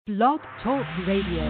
Blog Talk Radio.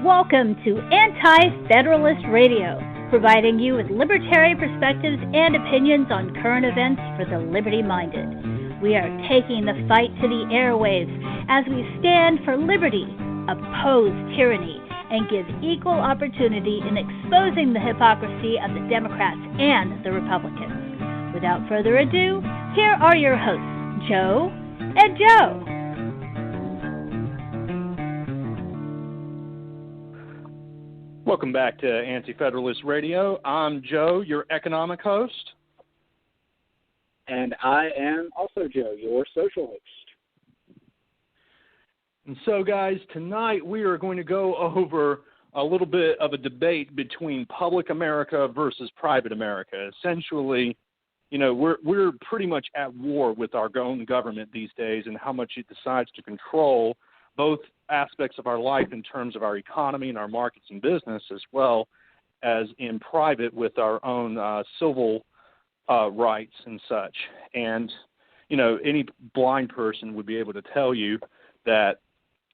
Welcome to Anti-Federalist Radio, providing you with libertarian perspectives and opinions on current events for the liberty-minded. We are taking the fight to the airwaves as we stand for liberty, oppose tyranny, and give equal opportunity in exposing the hypocrisy of the Democrats and the Republicans. Without further ado, here are your hosts, Joe and Joe. Welcome back to Anti-Federalist Radio. I'm Joe, your economic host. And I am also Joe, your social host. And so, guys, tonight we are going to go over a little bit of a debate between public America versus private America. Essentially, you know, we're pretty much at war with our own government these days and how much it decides to control both aspects of our life in terms of our economy and our markets and business, as well as in private with our own civil rights and such. And, you know, any blind person would be able to tell you that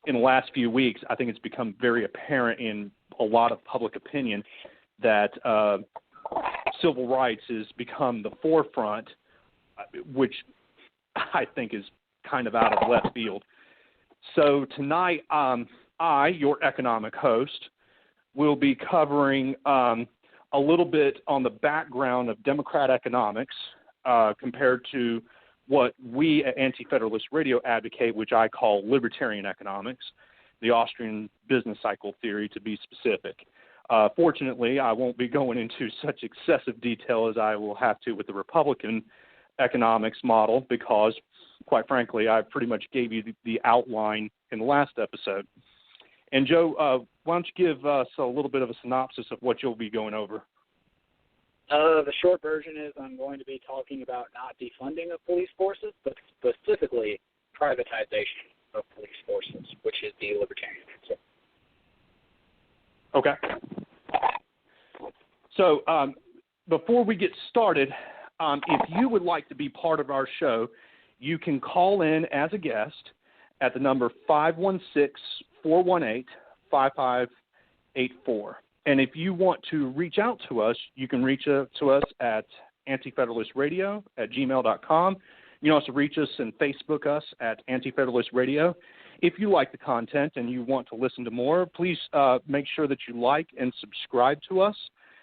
in the last few weeks, I think it's become very apparent in a lot of public opinion that civil rights has become the forefront, which I think is kind of out of left field. So tonight, I, your economic host, will be covering a little bit on the background of Democrat economics compared to what we at Anti-Federalist Radio advocate, which I call Libertarian Economics, the Austrian business cycle theory to be specific. Fortunately, I won't be going into such excessive detail as I will have to with the Republican economics model because, quite frankly, I pretty much gave you the outline in the last episode. And, Joe, why don't you give us a little bit of a synopsis of what you'll be going over? The short version is I'm going to be talking about not defunding of police forces, but specifically privatization of police forces, which is the libertarian answer. Okay. So before we get started, if you would like to be part of our show, you can call in as a guest at the number 516-418-5584. And if you want to reach out to us, you can reach out to us at antifederalistradio@gmail.com. You can also reach us and Facebook us at Anti-Federalist Radio. If you like the content and you want to listen to more, please make sure that you like and subscribe to us.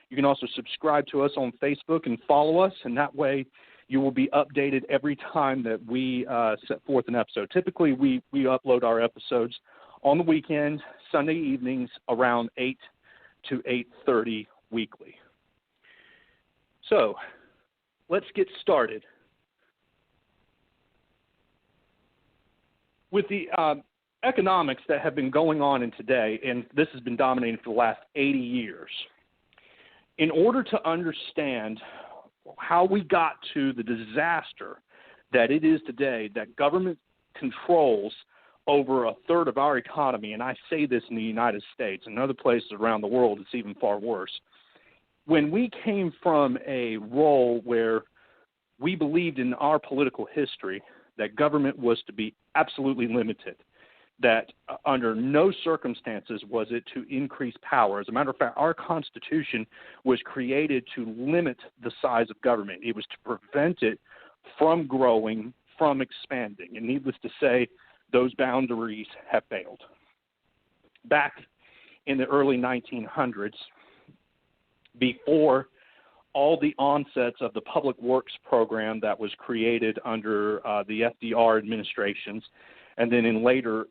You can also subscribe to us on Facebook and follow us, and that way you will be updated every time that we set forth an episode. Typically, we upload our episodes on the weekend, Sunday evenings, around 8 to 8:30 weekly. So let's get started. With the economics that have been going on in today, and this has been dominating for the last 80 years, in order to understand how we got to the disaster that it is today, that government controls over a third of our economy, and I say this in the United States and other places around the world, it's even far worse. When we came from a role where we believed in our political history that government was to be absolutely limited, that under no circumstances was it to increase power. As a matter of fact, our Constitution was created to limit the size of government. It was to prevent it from growing, from expanding. And needless to say, those boundaries have failed. Back in the early 1900s, before all the onsets of the public works program that was created under the FDR administrations, and then in later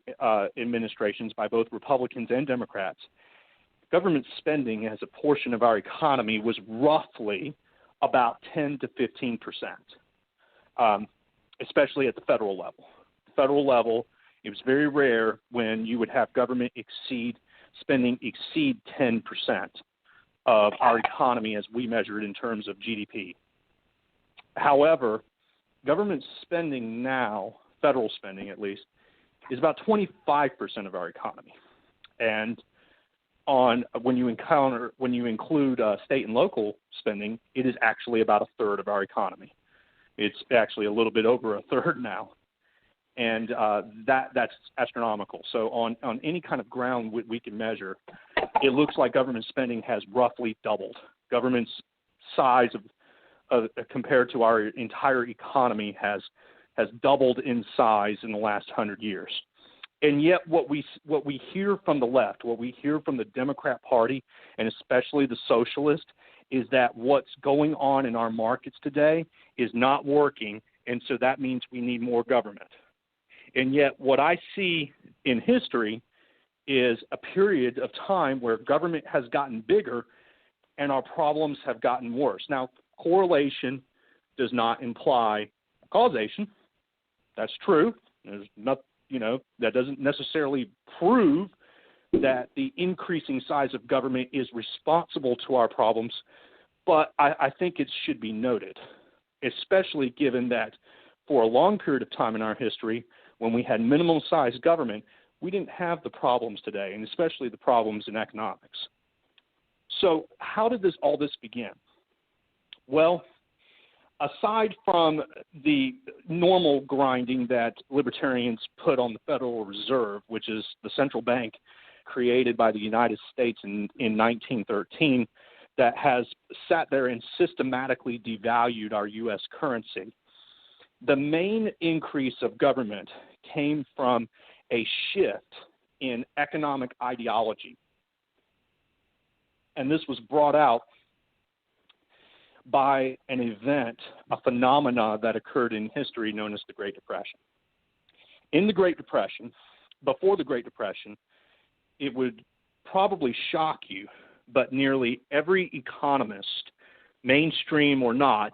administrations by both Republicans and Democrats, government spending as a portion of our economy was roughly about 10 to 15%, especially at the federal level. The federal level, it was very rare when you would have government spending exceed 10% of our economy as we measure it in terms of GDP. However, government spending now, federal spending at least, is about 25% of our economy. And when you include state and local spending, it is actually about a third of our economy. It's actually a little bit over a third now. And that's astronomical. So on any kind of ground we can measure, it looks like government spending has roughly doubled. Government's size compared to our entire economy has doubled in size in the last 100 years. And yet what we hear from the left, what we hear from the Democrat Party, and especially the socialist, is that what's going on in our markets today is not working, and so that means we need more government. And yet what I see in history is a period of time where government has gotten bigger and our problems have gotten worse. Now, correlation does not imply causation. That's true. There's not, that doesn't necessarily prove that the increasing size of government is responsible to our problems, but I think it should be noted, especially given that for a long period of time in our history, when we had minimum-sized government, we didn't have the problems today, and especially the problems in economics. So how did all this begin? Well, aside from the normal grinding that libertarians put on the Federal Reserve, which is the central bank created by the United States in 1913, that has sat there and systematically devalued our U.S. currency, the main increase of government came from a shift in economic ideology. And this was brought out by an event, a phenomena that occurred in history known as the Great Depression. In the Great Depression, before the Great Depression, it would probably shock you, but nearly every economist, mainstream or not,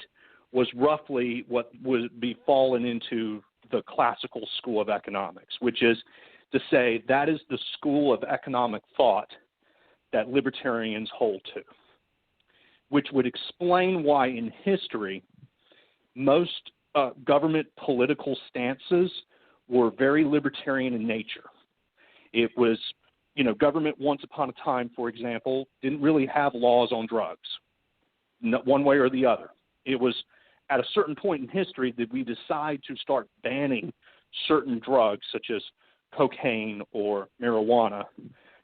was roughly what would be fallen into the classical school of economics, which is to say that is the school of economic thought that libertarians hold to, which would explain why in history most government political stances were very libertarian in nature. It was, government once upon a time, for example, didn't really have laws on drugs, one way or the other. It was at a certain point in history that we decide to start banning certain drugs such as cocaine or marijuana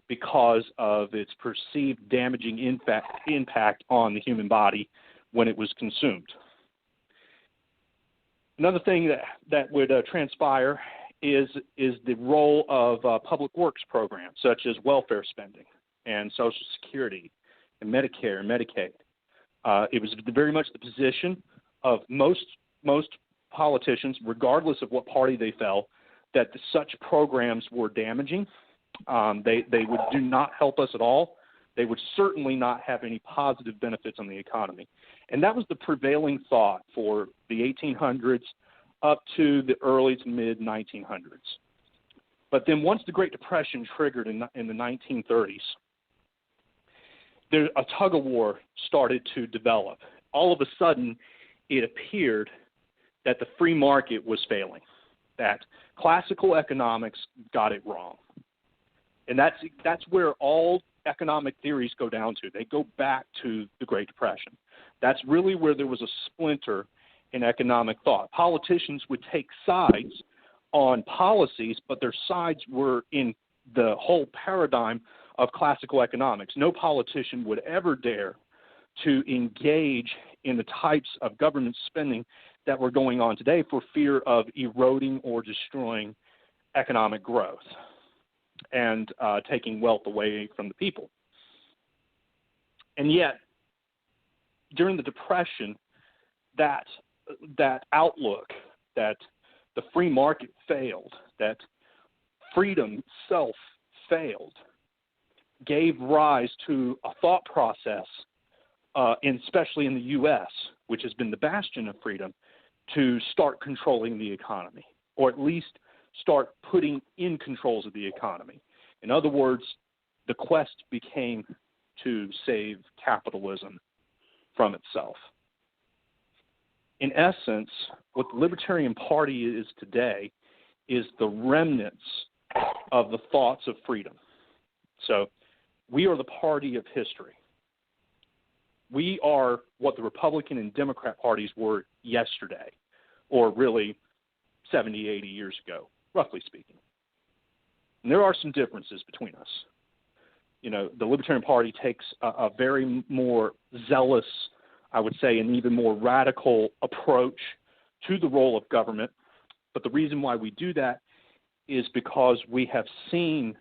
because of its perceived damaging impact on the human body when it was consumed. Another thing that would transpire is the role of public works programs such as welfare spending and Social Security and Medicare and Medicaid. It was very much the position of most politicians, regardless of what party they fell, that such programs were damaging. They would do not help us at all. They would certainly not have any positive benefits on the economy. And that was the prevailing thought for the 1800s up to the early to mid 1900s. But then once the Great Depression triggered in the 1930s, a tug-of-war started to develop. All of a sudden, it appeared that the free market was failing, that classical economics got it wrong. And that's where all economic theories go down to. They go back to the Great Depression. That's really where there was a splinter in economic thought. Politicians would take sides on policies, but their sides were in the whole paradigm of classical economics. No politician would ever dare to engage in the types of government spending that were going on today for fear of eroding or destroying economic growth and taking wealth away from the people. And yet, during the Depression, that outlook that the free market failed, that freedom itself failed, gave rise to a thought process, especially in the U.S., which has been the bastion of freedom, to start controlling the economy, or at least start putting in controls of the economy. In other words, the quest became to save capitalism from itself. In essence, what the Libertarian Party is today is the remnants of the thoughts of freedom. So we are the party of history. We are what the Republican and Democrat parties were yesterday. or really 70, 80 years ago, roughly speaking. And there are some differences between us. You know, the Libertarian Party takes a very more zealous, I would say, an even more radical approach to the role of government. But the reason why we do that is because we have seen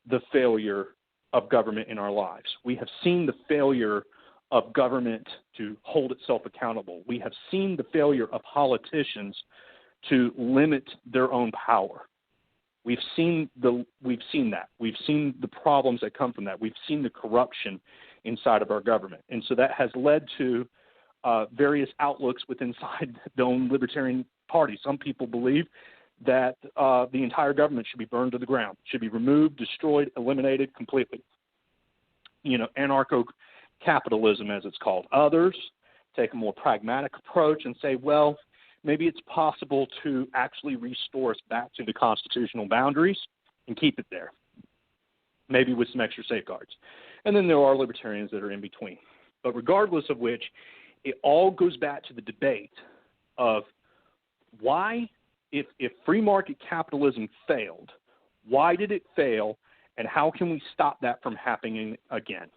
the failure of government in our lives. We have seen the failure of government to hold itself accountable. We have seen the failure of politicians to limit their own power. We've seen that. We've seen the problems that come from that. We've seen the corruption inside of our government. And so that has led to various outlooks within the own Libertarian Party. Some people believe that the entire government should be burned to the ground, should be removed, destroyed, eliminated completely. You know, anarcho-capitalism, as it's called. Others take a more pragmatic approach and say, well, maybe it's possible to actually restore us back to the constitutional boundaries and keep it there, maybe with some extra safeguards. And then there are libertarians that are in between. But regardless of which, it all goes back to the debate of why, if free market capitalism failed, why did it fail, and how can we stop that from happening again?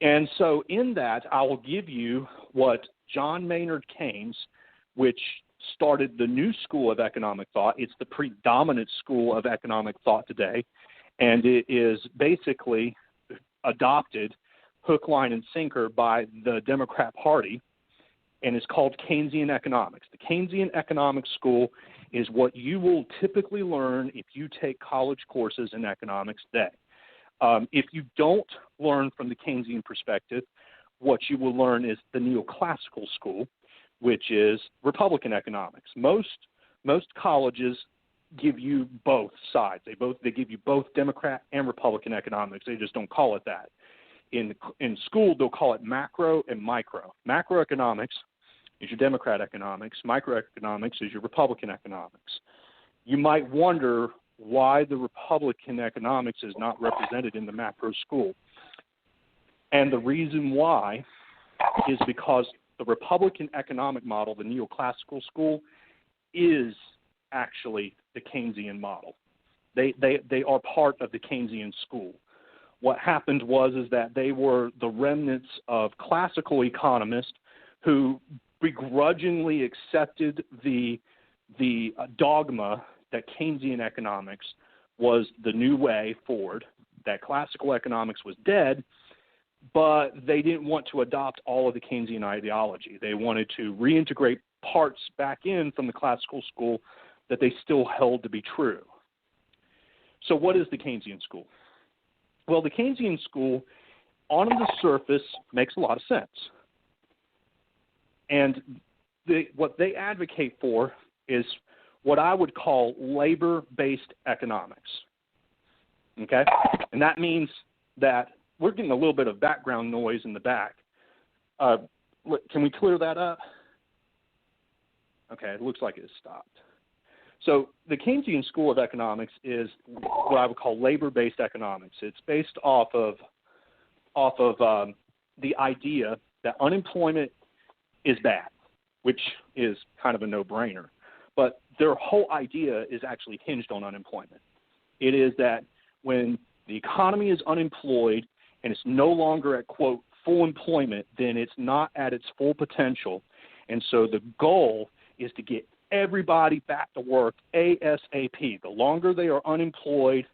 And so in that, I will give you what John Maynard Keynes, which started the new school of economic thought. It's the predominant school of economic thought today, and it is basically adopted hook, line, and sinker by the Democrat Party, and is called Keynesian Economics. The Keynesian Economics School is what you will typically learn if you take college courses in economics today. If you don't learn from the Keynesian perspective, what you will learn is the neoclassical school, which is Republican economics. Most colleges give you both sides. They give you both Democrat and Republican economics. They just don't call it that. In school, they'll call it macro and micro. Macroeconomics is your Democrat economics. Microeconomics is your Republican economics. You might wonder why the Republican economics is not represented in the macro school. And the reason why is because the Republican economic model, the neoclassical school, is actually the Keynesian model. They are part of the Keynesian school. What happened was that they were the remnants of classical economists who begrudgingly accepted the dogma that Keynesian economics was the new way forward, that classical economics was dead, but they didn't want to adopt all of the Keynesian ideology. They wanted to reintegrate parts back in from the classical school that they still held to be true. So what is the Keynesian school? Well, the Keynesian school, on the surface, makes a lot of sense. And what they advocate for is what I would call labor-based economics. Okay? And that means that we're getting a little bit of background noise in the back. Can we clear that up? Okay, it looks like it stopped. So the Keynesian school of economics is what I would call labor-based economics. It's based off of the idea that unemployment is bad, which is kind of a no-brainer. But their whole idea is actually hinged on unemployment. It is that when the economy is unemployed and it's no longer at, quote, full employment, then it's not at its full potential. And so the goal is to get everybody back to work ASAP. The longer they are unemployed,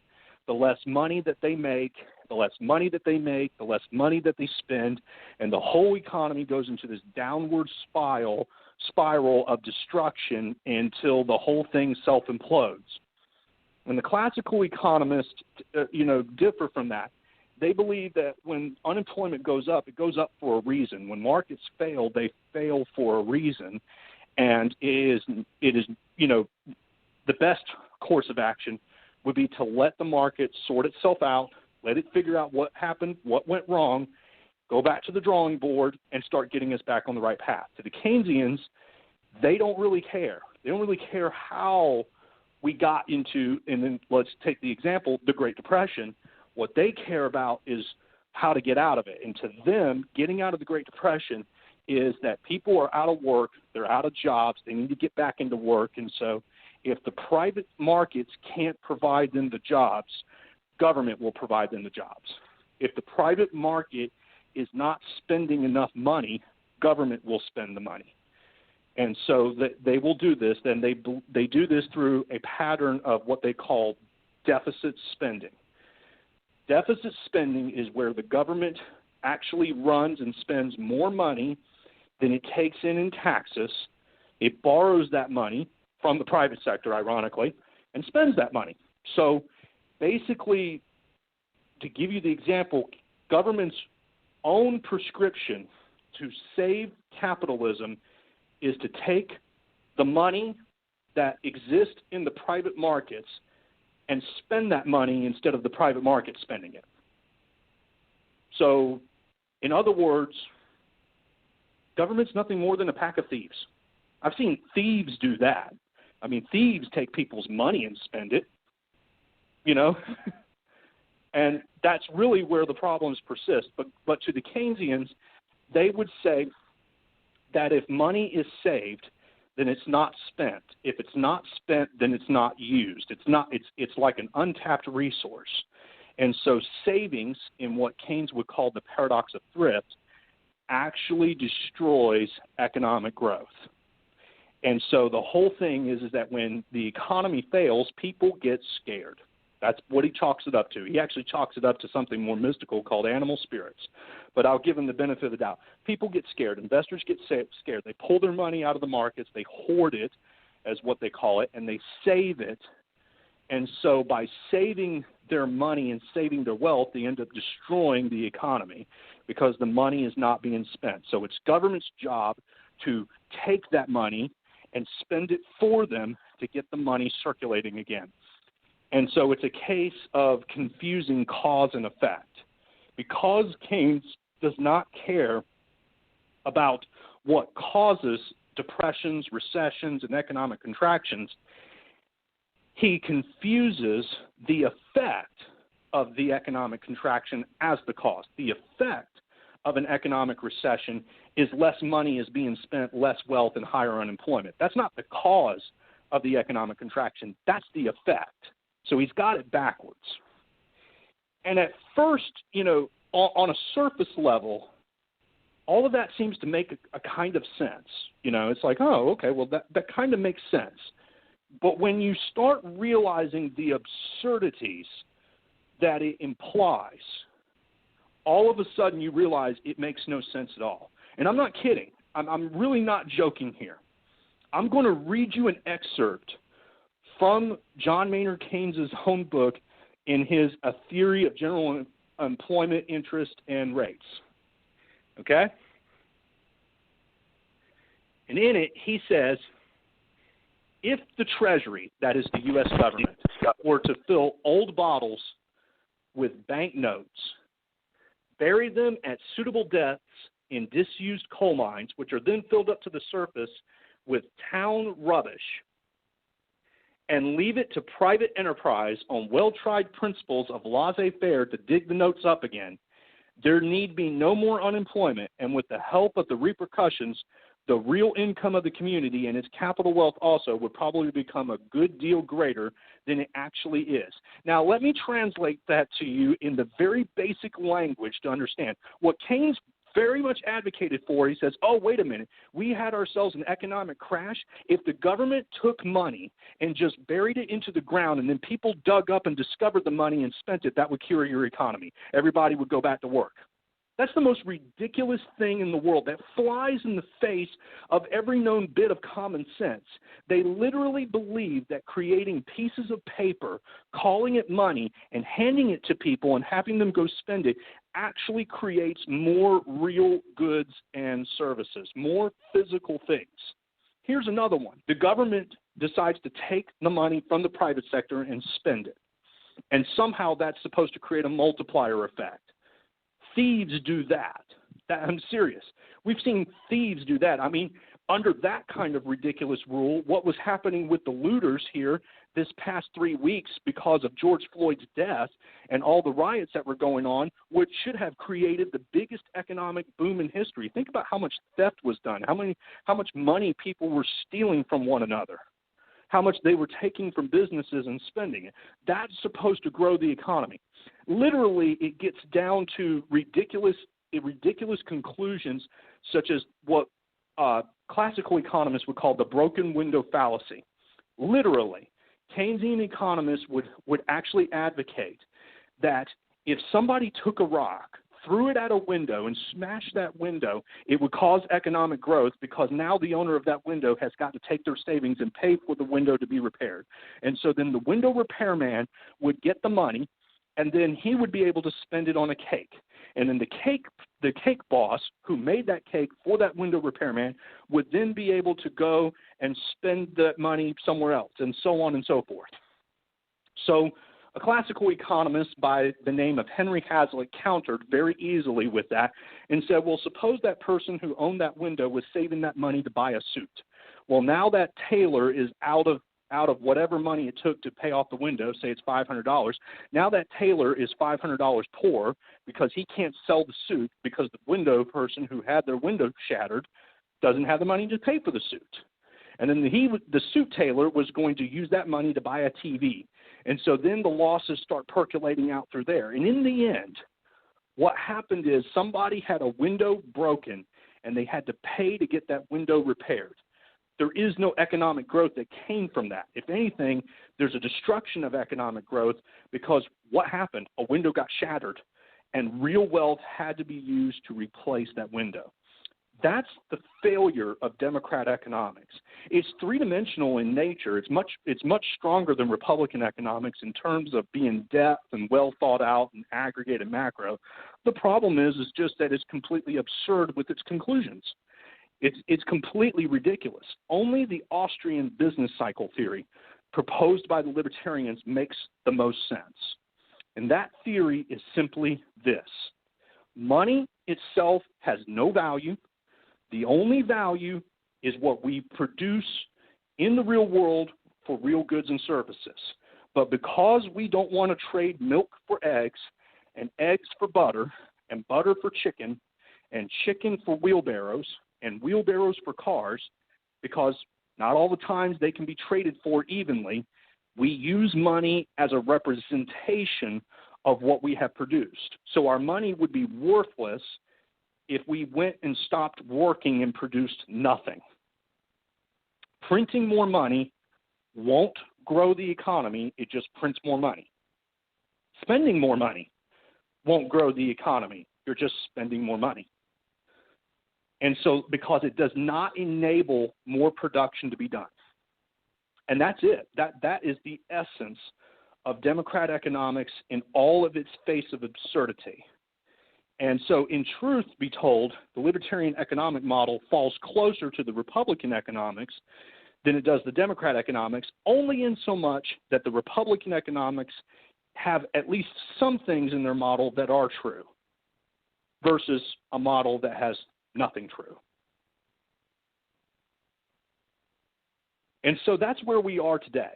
the less money that they make, the less money that they spend, and the whole economy goes into this downward spiral of destruction until the whole thing self-implodes. And the classical economists, differ from that. They believe that when unemployment goes up, it goes up for a reason. When markets fail, they fail for a reason. And it is the best course of action would be to let the market sort itself out, let it figure out what happened, what went wrong, go back to the drawing board, and start getting us back on the right path. To the Keynesians, they don't really care. They don't really care how we got into, and then let's take the example, the Great Depression. What they care about is how to get out of it. And to them, getting out of the Great Depression is that people are out of work, they're out of jobs, they need to get back into work, and so if the private markets can't provide them the jobs, government will provide them the jobs. If the private market is not spending enough money, government will spend the money. And so they will do this, and they do this through a pattern of what they call deficit spending. Deficit spending is where the government actually runs and spends more money than it takes in taxes. It borrows that money from the private sector, ironically, and spends that money. So basically, to give you the example, government's own prescription to save capitalism is to take the money that exists in the private markets and spend that money instead of the private market spending it. So, in other words, government's nothing more than a pack of thieves. I've seen thieves do that. I mean, thieves take people's money and spend it, you know. And that's really where the problems persist. But to the Keynesians, they would say that if money is saved, then it's not spent. If it's not spent, then it's not used. It's like an untapped resource. And so savings, in what Keynes would call the paradox of thrift, actually destroys economic growth. And so the whole thing is that when the economy fails, people get scared. That's what he chalks it up to. He actually chalks it up to something more mystical called animal spirits. But I'll give him the benefit of the doubt. People get scared. Investors get scared. They pull their money out of the markets. They hoard it, as what they call it, and they save it. And so by saving their money and saving their wealth, they end up destroying the economy because the money is not being spent. So it's government's job to take that money and spend it for them to get the money circulating again. And so it's a case of confusing cause and effect. Because Keynes does not care about what causes depressions, recessions, and economic contractions, he confuses the effect of the economic contraction as the cause. The effect of an economic recession is less money is being spent, less wealth, and higher unemployment. That's not the cause of the economic contraction. That's the effect. So he's got it backwards. And at first, you know, on a surface level, all of that seems to make a kind of sense. You know, it's like, oh, okay, well, that kind of makes sense. But when you start realizing the absurdities that it implies, all of a sudden you realize it makes no sense at all. And I'm not kidding. I'm really not joking here. I'm going to read you an excerpt from John Maynard Keynes' home book in his A Theory of General Employment, Interest, and Rates. Okay? And in it, he says, if the Treasury, that is the U.S. government, were to fill old bottles with banknotes, bury them at suitable depths in disused coal mines, which are then filled up to the surface with town rubbish, and leave it to private enterprise on well-tried principles of laissez-faire to dig the notes up again, there need be no more unemployment, and with the help of the repercussions, the real income of the community and its capital wealth also would probably become a good deal greater than it actually is. Now, let me translate that to you in the very basic language to understand. What Keynes very much advocated for, he says, oh, wait a minute, we had ourselves an economic crash. If the government took money and just buried it into the ground and then people dug up and discovered the money and spent it, that would cure your economy. Everybody would go back to work. That's the most ridiculous thing in the world. That flies in the face of every known bit of common sense. They literally believe that creating pieces of paper, calling it money, and handing it to people and having them go spend it actually creates more real goods and services, more physical things. Here's another one. The government decides to take the money from the private sector and spend it. And somehow that's supposed to create a multiplier effect. Thieves do that. I'm serious. We've seen thieves do that. I mean, under that kind of ridiculous rule, what was happening with the looters here this past 3 weeks because of George Floyd's death and all the riots that were going on, which should have created the biggest economic boom in history. Think about how much theft was done, how much money people were stealing from one another, how much they were taking from businesses and spending it. That's supposed to grow the economy. Literally, it gets down to ridiculous conclusions, such as what classical economists would call the broken window fallacy. Literally, Keynesian economists would actually advocate that if somebody took a rock, threw it at a window, and smashed that window, it would cause economic growth because now the owner of that window has got to take their savings and pay for the window to be repaired. And so then the window repairman would get the money, and then he would be able to spend it on a cake. And then the cake boss who made that cake for that window repairman would then be able to go and spend that money somewhere else, and so on and so forth. So a classical economist by the name of Henry Hazlitt countered very easily with that and said, well, suppose that person who owned that window was saving that money to buy a suit. Well, now that tailor is out of whatever money it took to pay off the window, say it's $500, now that tailor is $500 poor because he can't sell the suit because the window person who had their window shattered doesn't have the money to pay for the suit. And then the suit tailor was going to use that money to buy a TV. And so then the losses start percolating out through there. And in the end, what happened is somebody had a window broken and they had to pay to get that window repaired. There is no economic growth that came from that. If anything, there's a destruction of economic growth because what happened? A window got shattered, and real wealth had to be used to replace that window. That's the failure of Democrat economics. It's three-dimensional in nature. It's much stronger than Republican economics in terms of being depth and well thought out and aggregate and macro. The problem is just that it's completely absurd with its conclusions. It's completely ridiculous. Only the Austrian business cycle theory proposed by the libertarians makes the most sense. And that theory is simply this. Money itself has no value. The only value is what we produce in the real world for real goods and services. But because we don't want to trade milk for eggs and eggs for butter and butter for chicken and chicken for wheelbarrows and wheelbarrows for cars, because not all the times they can be traded for evenly, we use money as a representation of what we have produced. So our money would be worthless if we went and stopped working and produced nothing. Printing more money won't grow the economy, it just prints more money. Spending more money won't grow the economy, you're just spending more money. And so, because it does not enable more production to be done. And that's it. That is the essence of Democrat economics in all of its face of absurdity. And so, in truth be told, the libertarian economic model falls closer to the Republican economics than it does the Democrat economics, only in so much that the Republican economics have at least some things in their model that are true versus a model that has nothing true. And so that's where we are today.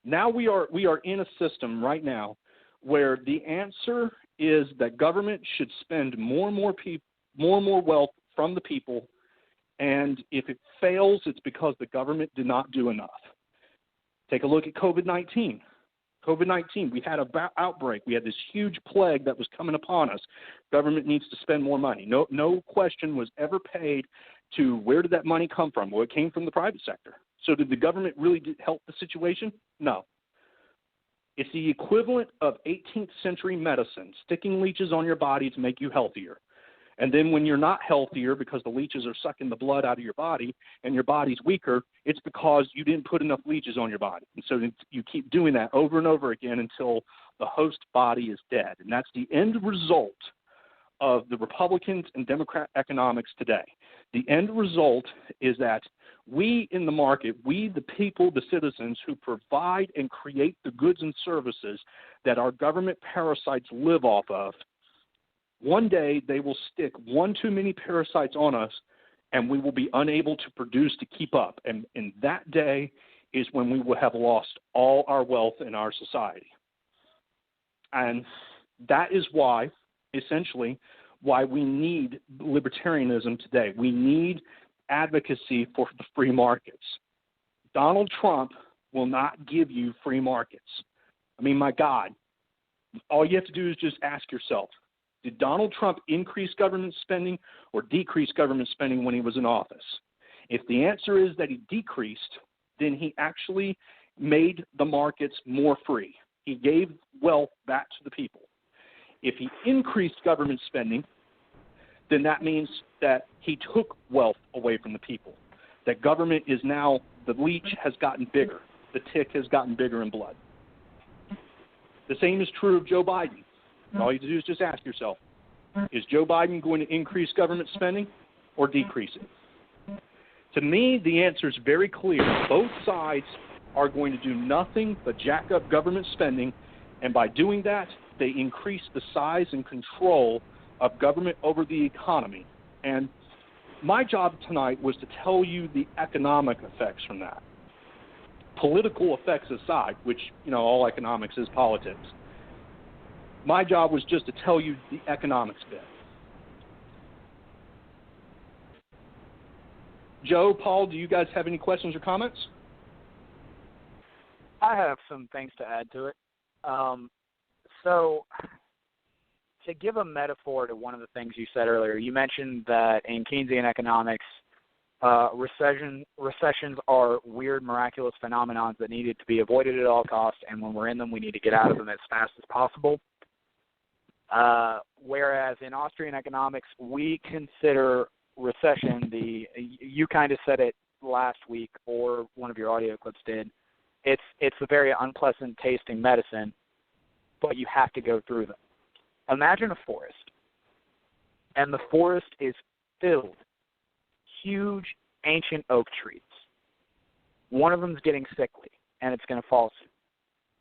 Now we are in a system right now where the answer is that government should spend more and more wealth from the people, and if it fails, it's because the government did not do enough. Take a look at COVID-19. COVID-19, we had an outbreak. We had this huge plague that was coming upon us. Government needs to spend more money. No question was ever paid to where did that money come from? Well, it came from the private sector. So did the government really help the situation? No. It's the equivalent of 18th century medicine, sticking leeches on your body to make you healthier. And then when you're not healthier because the leeches are sucking the blood out of your body and your body's weaker, it's because you didn't put enough leeches on your body. And so you keep doing that over and over again until the host body is dead. And that's the end result of the Republicans and Democrat economics today. The end result is that we in the market, we the people, the citizens who provide and create the goods and services that our government parasites live off of, one day they will stick one too many parasites on us and we will be unable to produce to keep up. And that day is when we will have lost all our wealth in our society. And that is why, essentially, why we need libertarianism today. We need advocacy for the free markets. Donald Trump will not give you free markets. I mean, my God, all you have to do is just ask yourself, did Donald Trump increase government spending or decrease government spending when he was in office? If the answer is that he decreased, then he actually made the markets more free. He gave wealth back to the people. If he increased government spending, then that means that he took wealth away from the people. That government is now, the leech has gotten bigger. The tick has gotten bigger in blood. The same is true of Joe Biden. All you have to do is just ask yourself, is Joe Biden going to increase government spending or decrease it? To me, the answer is very clear. Both sides are going to do nothing but jack up government spending, and by doing that, they increase the size and control of government over the economy. And my job tonight was to tell you the economic effects from that. Political effects aside, which, all economics is politics. My job was just to tell you the economics bit. Joe, Paul, do you guys have any questions or comments? I have some things to add to it. So, to give a metaphor to one of the things you said earlier, you mentioned that in Keynesian economics, recessions are weird, miraculous phenomenons that needed to be avoided at all costs, and when we're in them, we need to get out of them as fast as possible. Whereas in Austrian economics, we consider recession you kind of said it last week, or one of your audio clips did. It's a very unpleasant tasting medicine, but you have to go through them. Imagine a forest, and the forest is filled, huge ancient oak trees. One of them is getting sickly, and it's going to fall soon.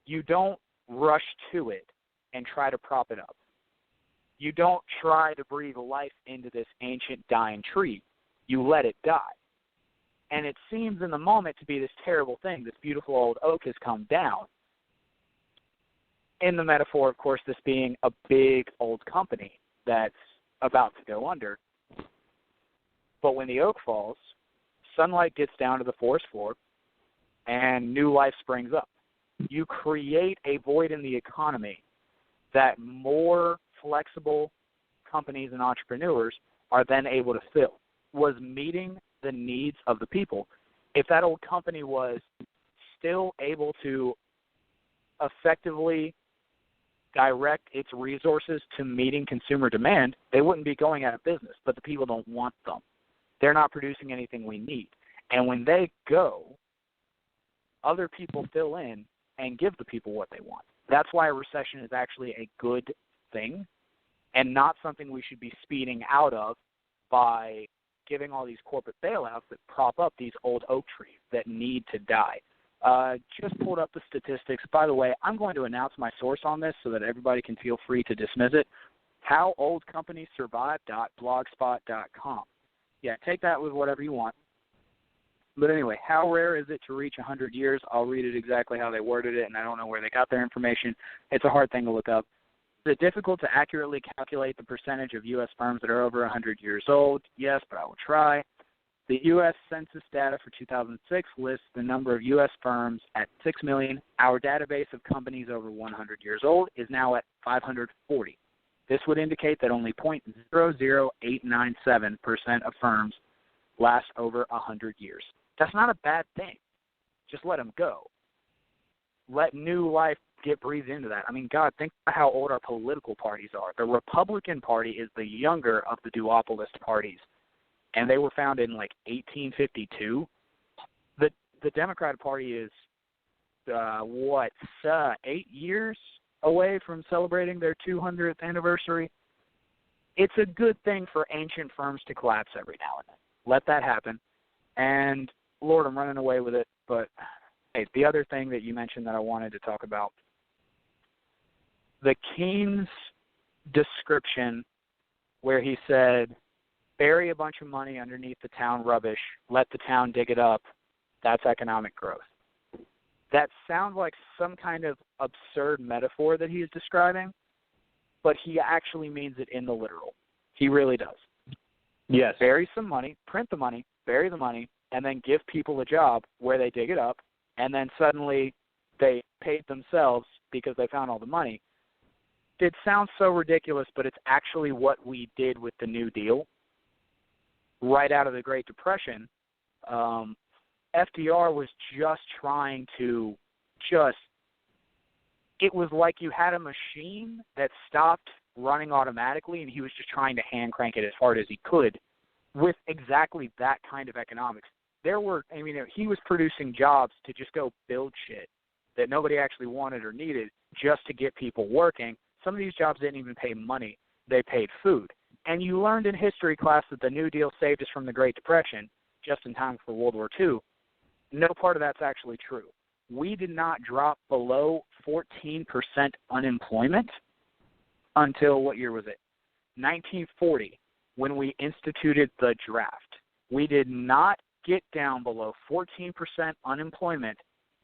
You don't rush to it and try to prop it up. You don't try to breathe life into this ancient dying tree. You let it die. And it seems in the moment to be this terrible thing. This beautiful old oak has come down. In the metaphor, of course, this being a big old company that's about to go under. But when the oak falls, sunlight gets down to the forest floor, and new life springs up. You create a void in the economy that more flexible companies and entrepreneurs are then able to fill. Was meeting the needs of the people. If that old company was still able to effectively direct its resources to meeting consumer demand, they wouldn't be going out of business, but the people don't want them. They're not producing anything we need. And when they go, other people fill in and give the people what they want. That's why a recession is actually a good thing and not something we should be speeding out of by giving all these corporate bailouts that prop up these old oak trees that need to die. Just pulled up the statistics. By the way, I'm going to announce my source on this so that everybody can feel free to dismiss it. HowOldCompaniesSurvive.blogspot.com. Yeah, take that with whatever you want. But anyway, how rare is it to reach 100 years? I'll read it exactly how they worded it, and I don't know where they got their information. It's a hard thing to look up. Is it difficult to accurately calculate the percentage of U.S. firms that are over 100 years old? Yes, but I will try. The U.S. Census data for 2006 lists the number of U.S. firms at 6 million. Our database of companies over 100 years old is now at 540. This would indicate that only 0.00897% of firms last over 100 years. That's not a bad thing. Just let them go. Let new life get breathed into that. I mean, God, think about how old our political parties are. The Republican Party is the younger of the duopolist parties, and they were founded in like 1852. The Democratic Party is, 8 years away from celebrating their 200th anniversary? It's a good thing for ancient firms to collapse every now and then. Let that happen. And, Lord, I'm running away with it, but hey, the other thing that you mentioned that I wanted to talk about, the Keynes description where he said bury a bunch of money underneath the town rubbish, let the town dig it up. That's economic growth. That sounds like some kind of absurd metaphor that he's describing, but he actually means it in the literal. He really does. Yes. Bury some money, print the money, bury the money, and then give people a job where they dig it up, and then suddenly they paid themselves because they found all the money. It sounds so ridiculous, but it's actually what we did with the New Deal. Right out of the Great Depression, FDR was just trying to it was like you had a machine that stopped running automatically, and he was just trying to hand crank it as hard as he could with exactly that kind of economics. He was producing jobs to just go build shit that nobody actually wanted or needed just to get people working. Some of these jobs didn't even pay money. They paid food. And you learned in history class that the New Deal saved us from the Great Depression just in time for World War II. No part of that's actually true. We did not drop below 14% unemployment until, what year was it? 1940, when we instituted the draft. We did not get down below 14% unemployment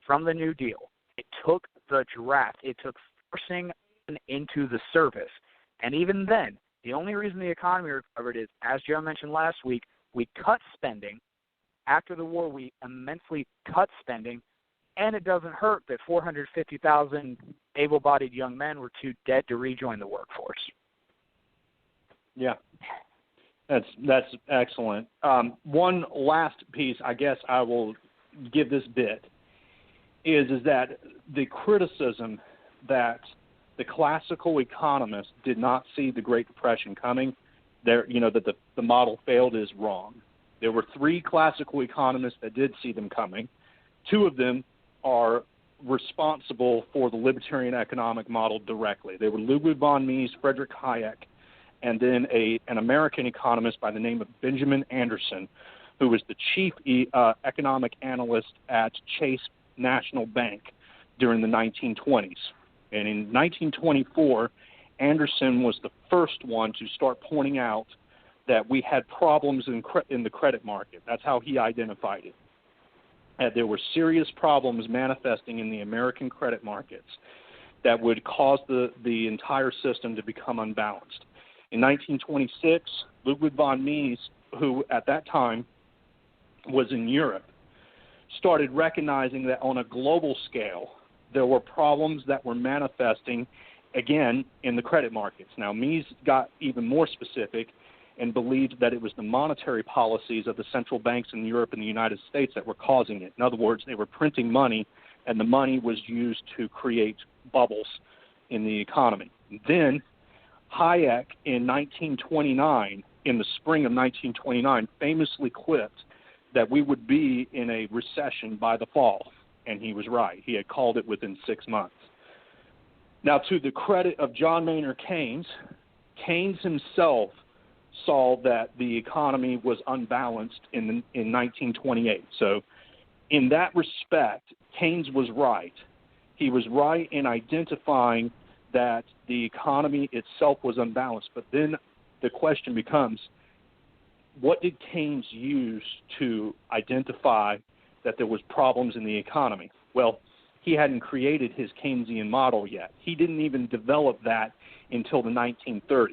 from the New Deal. It took the draft. It took forcing into the service. And even then, the only reason the economy recovered is, as Joe mentioned last week, we cut spending. After the war, we immensely cut spending, and it doesn't hurt that 450,000 able-bodied young men were too dead to rejoin the workforce. Yeah, that's excellent. One last piece, I guess I will give this bit, is that the criticism that the classical economists did not see the Great Depression coming, that the model failed, is wrong. There were 3 classical economists that did see them coming. 2 of them are responsible for the libertarian economic model directly. They were Ludwig von Mises, Friedrich Hayek, and then an American economist by the name of Benjamin Anderson, who was the chief economic analyst at Chase National Bank during the 1920s. And in 1924, Anderson was the first one to start pointing out that we had problems in the credit market. That's how he identified it. And there were serious problems manifesting in the American credit markets that would cause the entire system to become unbalanced. In 1926, Ludwig von Mises, who at that time was in Europe, started recognizing that on a global scale, there were problems that were manifesting, again, in the credit markets. Now, Mises got even more specific and believed that it was the monetary policies of the central banks in Europe and the United States that were causing it. In other words, they were printing money, and the money was used to create bubbles in the economy. Then Hayek in 1929, in the spring of 1929, famously quipped that we would be in a recession by the fall, and he was right. He had called it within 6 months. Now, to the credit of John Maynard Keynes, Keynes himself saw that the economy was unbalanced in 1928. So in that respect, Keynes was right. He was right in identifying that the economy itself was unbalanced. But then the question becomes, what did Keynes use to identify that there was problems in the economy? Well, he hadn't created his Keynesian model yet. He didn't even develop that until the 1930s.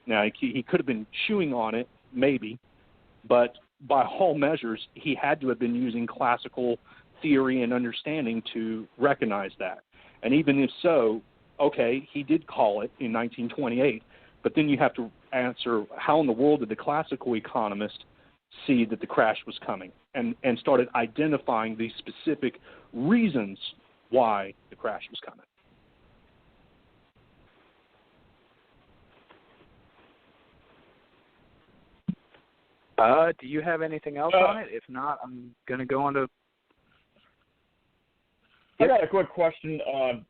Now, he could have been chewing on it, maybe, but by all measures, he had to have been using classical theory and understanding to recognize that. And even if so, okay, he did call it in 1928, but then you have to answer, how in the world did the classical economist see that the crash was coming, and started identifying the specific reasons why the crash was coming? Do you have anything else on it? If not, I'm going to go on to... I got a quick question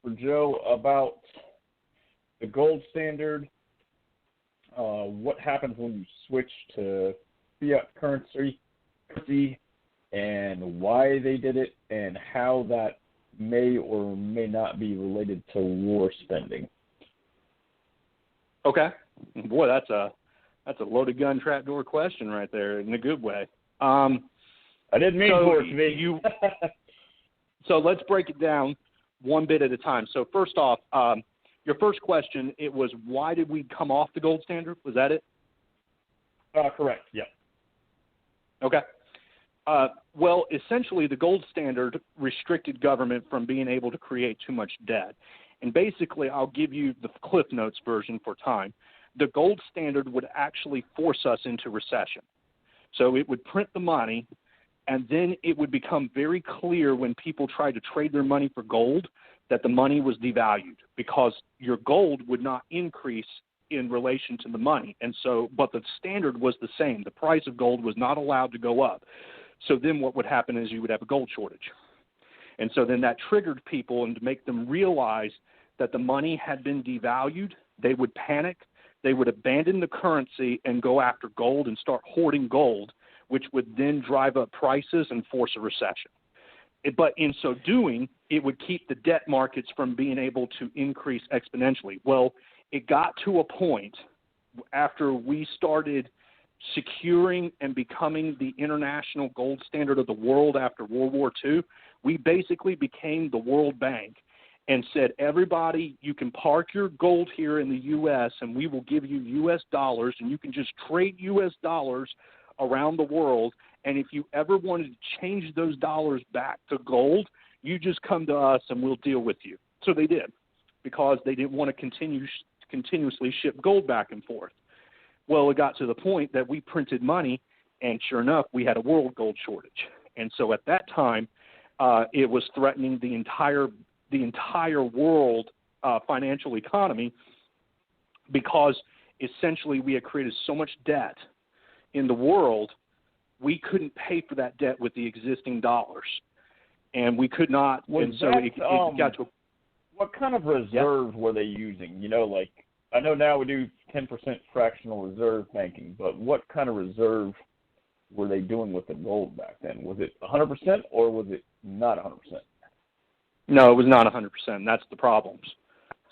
for Joe about the gold standard. What happens when you switch to fiat currency, and why they did it, and how that may or may not be related to war spending? Okay. Boy, that's a That's a loaded gun trapdoor question right there in a good way. I didn't mean for it to be. So let's break it down one bit at a time. So first off, your first question, it was why did we come off the gold standard? Was that it? Correct, yeah. Okay. Well, essentially, the gold standard restricted government from being able to create too much debt. And basically, I'll give you the Cliff Notes version for time. The gold standard would actually force us into recession. So it would print the money, and then it would become very clear when people tried to trade their money for gold that the money was devalued because your gold would not increase in relation to the money. And so, but the standard was the same. The price of gold was not allowed to go up. So then what would happen is you would have a gold shortage. And so then that triggered people, and to make them realize that the money had been devalued, they would panic, they would abandon the currency and go after gold and start hoarding gold, which would then drive up prices and force a recession. But in so doing, it would keep the debt markets from being able to increase exponentially. Well, it got to a point after we started securing and becoming the international gold standard of the world after World War II, we basically became the World Bank and said, everybody, you can park your gold here in the U.S. and we will give you U.S. dollars, and you can just trade U.S. dollars around the world. And if you ever wanted to change those dollars back to gold, you just come to us and we'll deal with you. So they did, because they didn't want to continuously ship gold back and forth. Well, it got to the point that we printed money, and sure enough, we had a world gold shortage. And so at that time, it was threatening the entire world financial economy, because essentially we had created so much debt in the world, we couldn't pay for that debt with the existing dollars, and we could not. And so it got to. What kind of reserve were they using? You know, like, I know now we do 10% fractional reserve banking, but what kind of reserve were they doing with the gold back then? Was it 100% or was it not 100%? No, it was not 100%. That's the problems.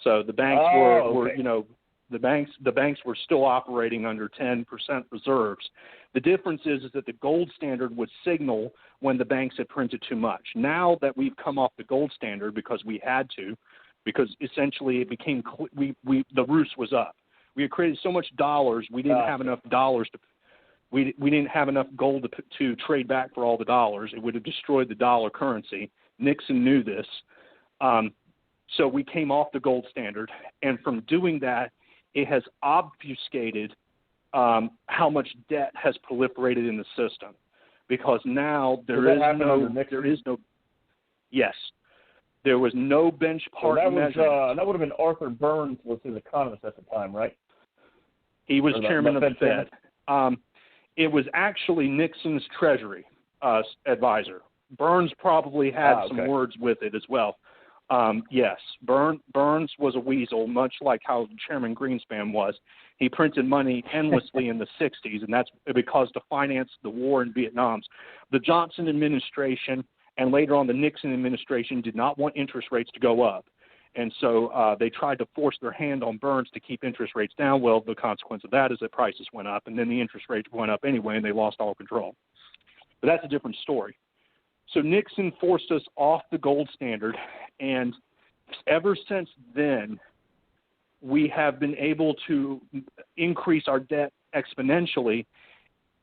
So the banks were, you know, the banks were still operating under 10% reserves. The difference is that the gold standard would signal when the banks had printed too much. Now that we've come off the gold standard because we had to, because essentially it became the roost was up. We had created so much dollars, we didn't have enough dollars to. We didn't have enough gold to trade back for all the dollars. It would have destroyed the dollar currency. Nixon knew this. So we came off the gold standard, and from doing that, it has obfuscated how much debt has proliferated in the system, because now there is no. Yes, there was no benchmark measure. That would have been Arthur Burns was his economist at the time, right? He was chairman of the Fed. It was actually Nixon's Treasury advisor. Burns probably had some words with it as well. Yes, Burns was a weasel, much like how Chairman Greenspan was. He printed money endlessly in the 60s, and that's because to finance the war in Vietnam. The Johnson administration and later on the Nixon administration did not want interest rates to go up. And so they tried to force their hand on Burns to keep interest rates down. Well, the consequence of that is that prices went up, and then the interest rates went up anyway, and they lost all control. But that's a different story. So Nixon forced us off the gold standard, and ever since then, we have been able to increase our debt exponentially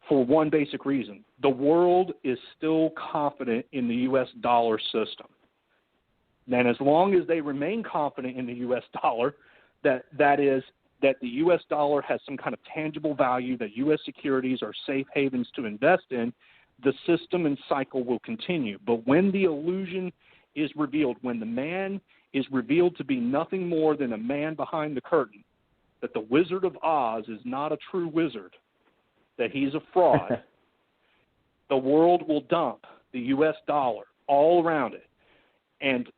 for one basic reason. The world is still confident in the U.S. dollar system. And as long as they remain confident in the U.S. dollar, that the U.S. dollar has some kind of tangible value, that U.S. securities are safe havens to invest in, the system and cycle will continue. But when the illusion is revealed, when the man is revealed to be nothing more than a man behind the curtain, that the Wizard of Oz is not a true wizard, that he's a fraud, the world will dump the U.S. dollar all around it. And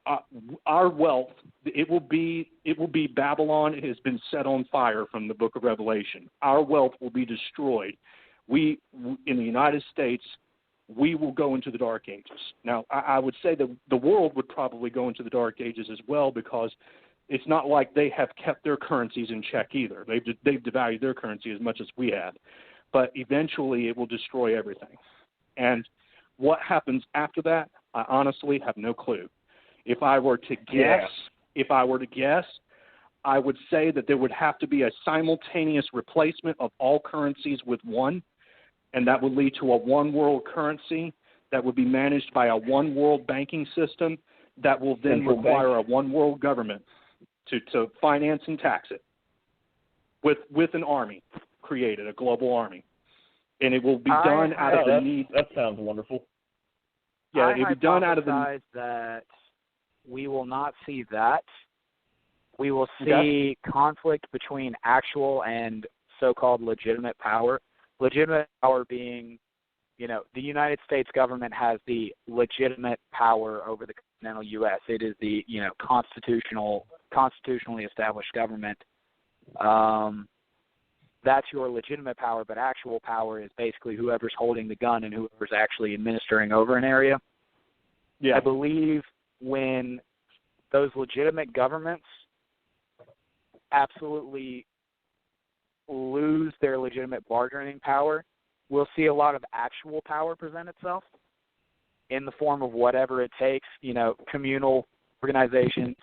our wealth, it will be Babylon. It has been set on fire from the book of Revelation. Our wealth will be destroyed. We, in the United States, we will go into the Dark Ages. Now, I would say that the world would probably go into the Dark Ages as well, because It's not like they have kept their currencies in check either. They've devalued their currency as much as we have. But eventually it will destroy everything. And what happens after that, I honestly have no clue. If I were to guess, I would say that there would have to be a simultaneous replacement of all currencies with one, and that would lead to a one world currency that would be managed by a one world banking system that will then require a one world government to finance and tax it with an army created, a global army. And it will be done out of the need. That sounds wonderful. Yeah, it will be done out of the need. That we will not see that. We will see conflict between actual and so-called legitimate power. Legitimate power being, the United States government has the legitimate power over the continental U.S. It is the, constitutionally established government. That's your legitimate power, but actual power is basically whoever's holding the gun and whoever's actually administering over an area. Yeah. I believe when those legitimate governments absolutely lose their legitimate bargaining power, we'll see a lot of actual power present itself in the form of whatever it takes, communal organizations,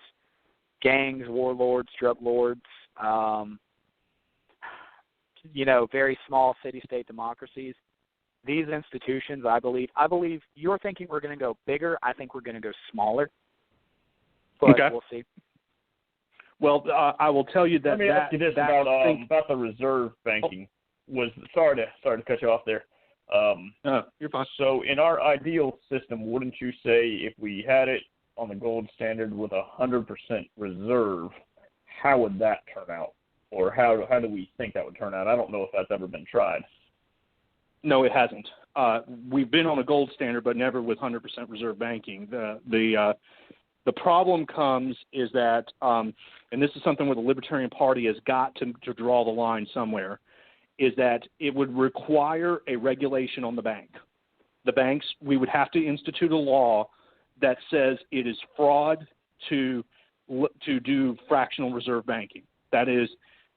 gangs, warlords, drug lords, very small city-state democracies. These institutions, I believe you're thinking we're going to go bigger. I think we're going to go smaller. But we'll see. Well, I will tell you that. Let me ask you this about the reserve banking. Sorry to cut you off there. You're fine. So in our ideal system, wouldn't you say if we had it on the gold standard with 100% reserve, how would that turn out? Or how do we think that would turn out? I don't know if that's ever been tried. No, it hasn't. We've been on a gold standard, but never with 100% reserve banking. The problem comes is that, and this is something where the Libertarian Party has got to draw the line somewhere, is that it would require a regulation on the bank. The banks, we would have to institute a law that says it is fraud to do fractional reserve banking. That is,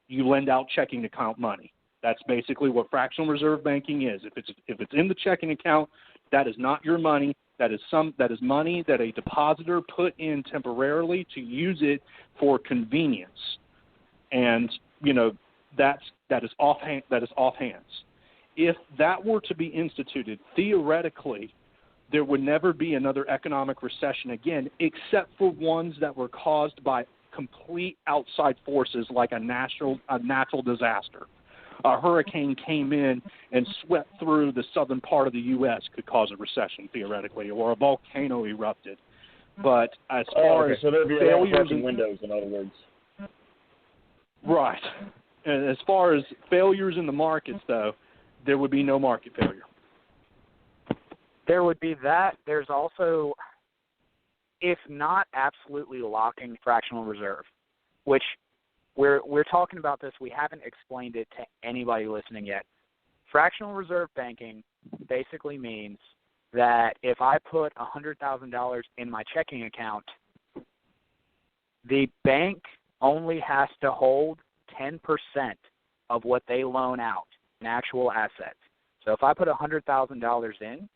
you lend out checking account money. That's basically what fractional reserve banking is. If it's in the checking account, that is not your money. That is money that a depositor put in temporarily to use it for convenience, and that is offhand. That is offhands. If that were to be instituted, theoretically, there would never be another economic recession again, except for ones that were caused by complete outside forces like a natural disaster. A hurricane came in and swept through the southern part of the U.S. could cause a recession, theoretically, or a volcano erupted. But as far as so there'd be failures in windows, in other words. Right. And as far as failures in the markets, though, there would be no market failure. There would be that. There's also, if not absolutely locking fractional reserve, which we're talking about this, we haven't explained it to anybody listening yet. Fractional reserve banking basically means that if I put $100,000 in my checking account, the bank only has to hold 10% of what they loan out in actual assets. So if I put $100,000 in,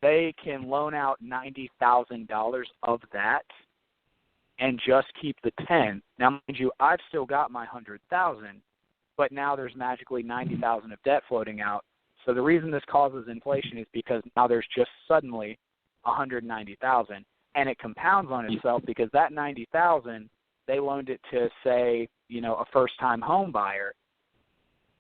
they can loan out $90,000 of that and just keep the 10. Now, mind you, I've still got my $100,000, but now there's magically $90,000 of debt floating out. So the reason this causes inflation is because now there's just suddenly $190,000, and it compounds on itself because that $90,000 they loaned it to, say, a first-time home buyer.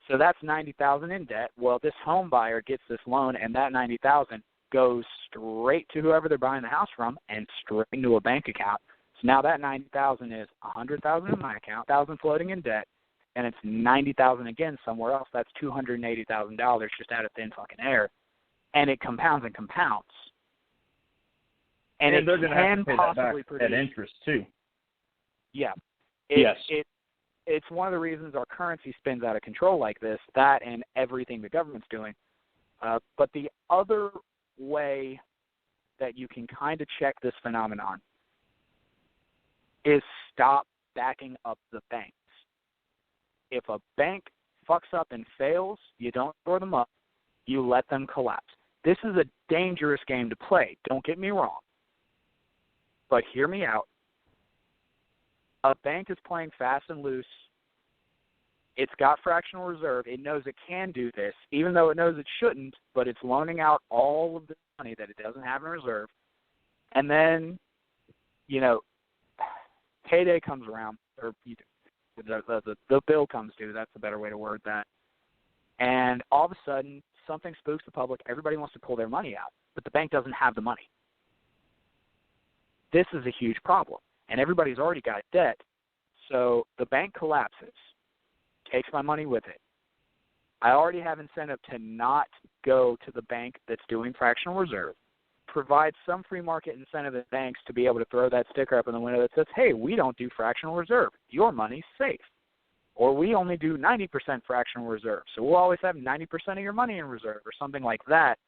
So that's $90,000 in debt. Well, this home buyer gets this loan, and that $90,000 goes straight to whoever they're buying the house from and straight into a bank account. So now that $90,000 is $100,000 in my account, $1,000 floating in debt, and it's $90,000 again somewhere else. That's $280,000 just out of thin fucking air, and it compounds and compounds. And it they're going to have to pay that back produce, at interest too. Yeah. Yes. It's one of the reasons our currency spins out of control like this. That and everything the government's doing. But the other way that you can kind of check this phenomenon is stop backing up the banks. If a bank fucks up and fails, you don't throw them up, you let them collapse. This is a dangerous game to play, don't get me wrong. But hear me out. A bank is playing fast and loose. It's got fractional reserve. It knows it can do this, even though it knows it shouldn't, but it's loaning out all of the money that it doesn't have in reserve. And then, payday comes around, or the bill comes due. That's a better way to word that. And all of a sudden, something spooks the public. Everybody wants to pull their money out, but the bank doesn't have the money. This is a huge problem, and everybody's already got debt. So the bank collapses, takes my money with it. I already have incentive to not go to the bank that's doing fractional reserve, provide some free market incentive in banks to be able to throw that sticker up in the window that says, hey, we don't do fractional reserve. Your money's safe. Or we only do 90% fractional reserve, so we'll always have 90% of your money in reserve or something like that.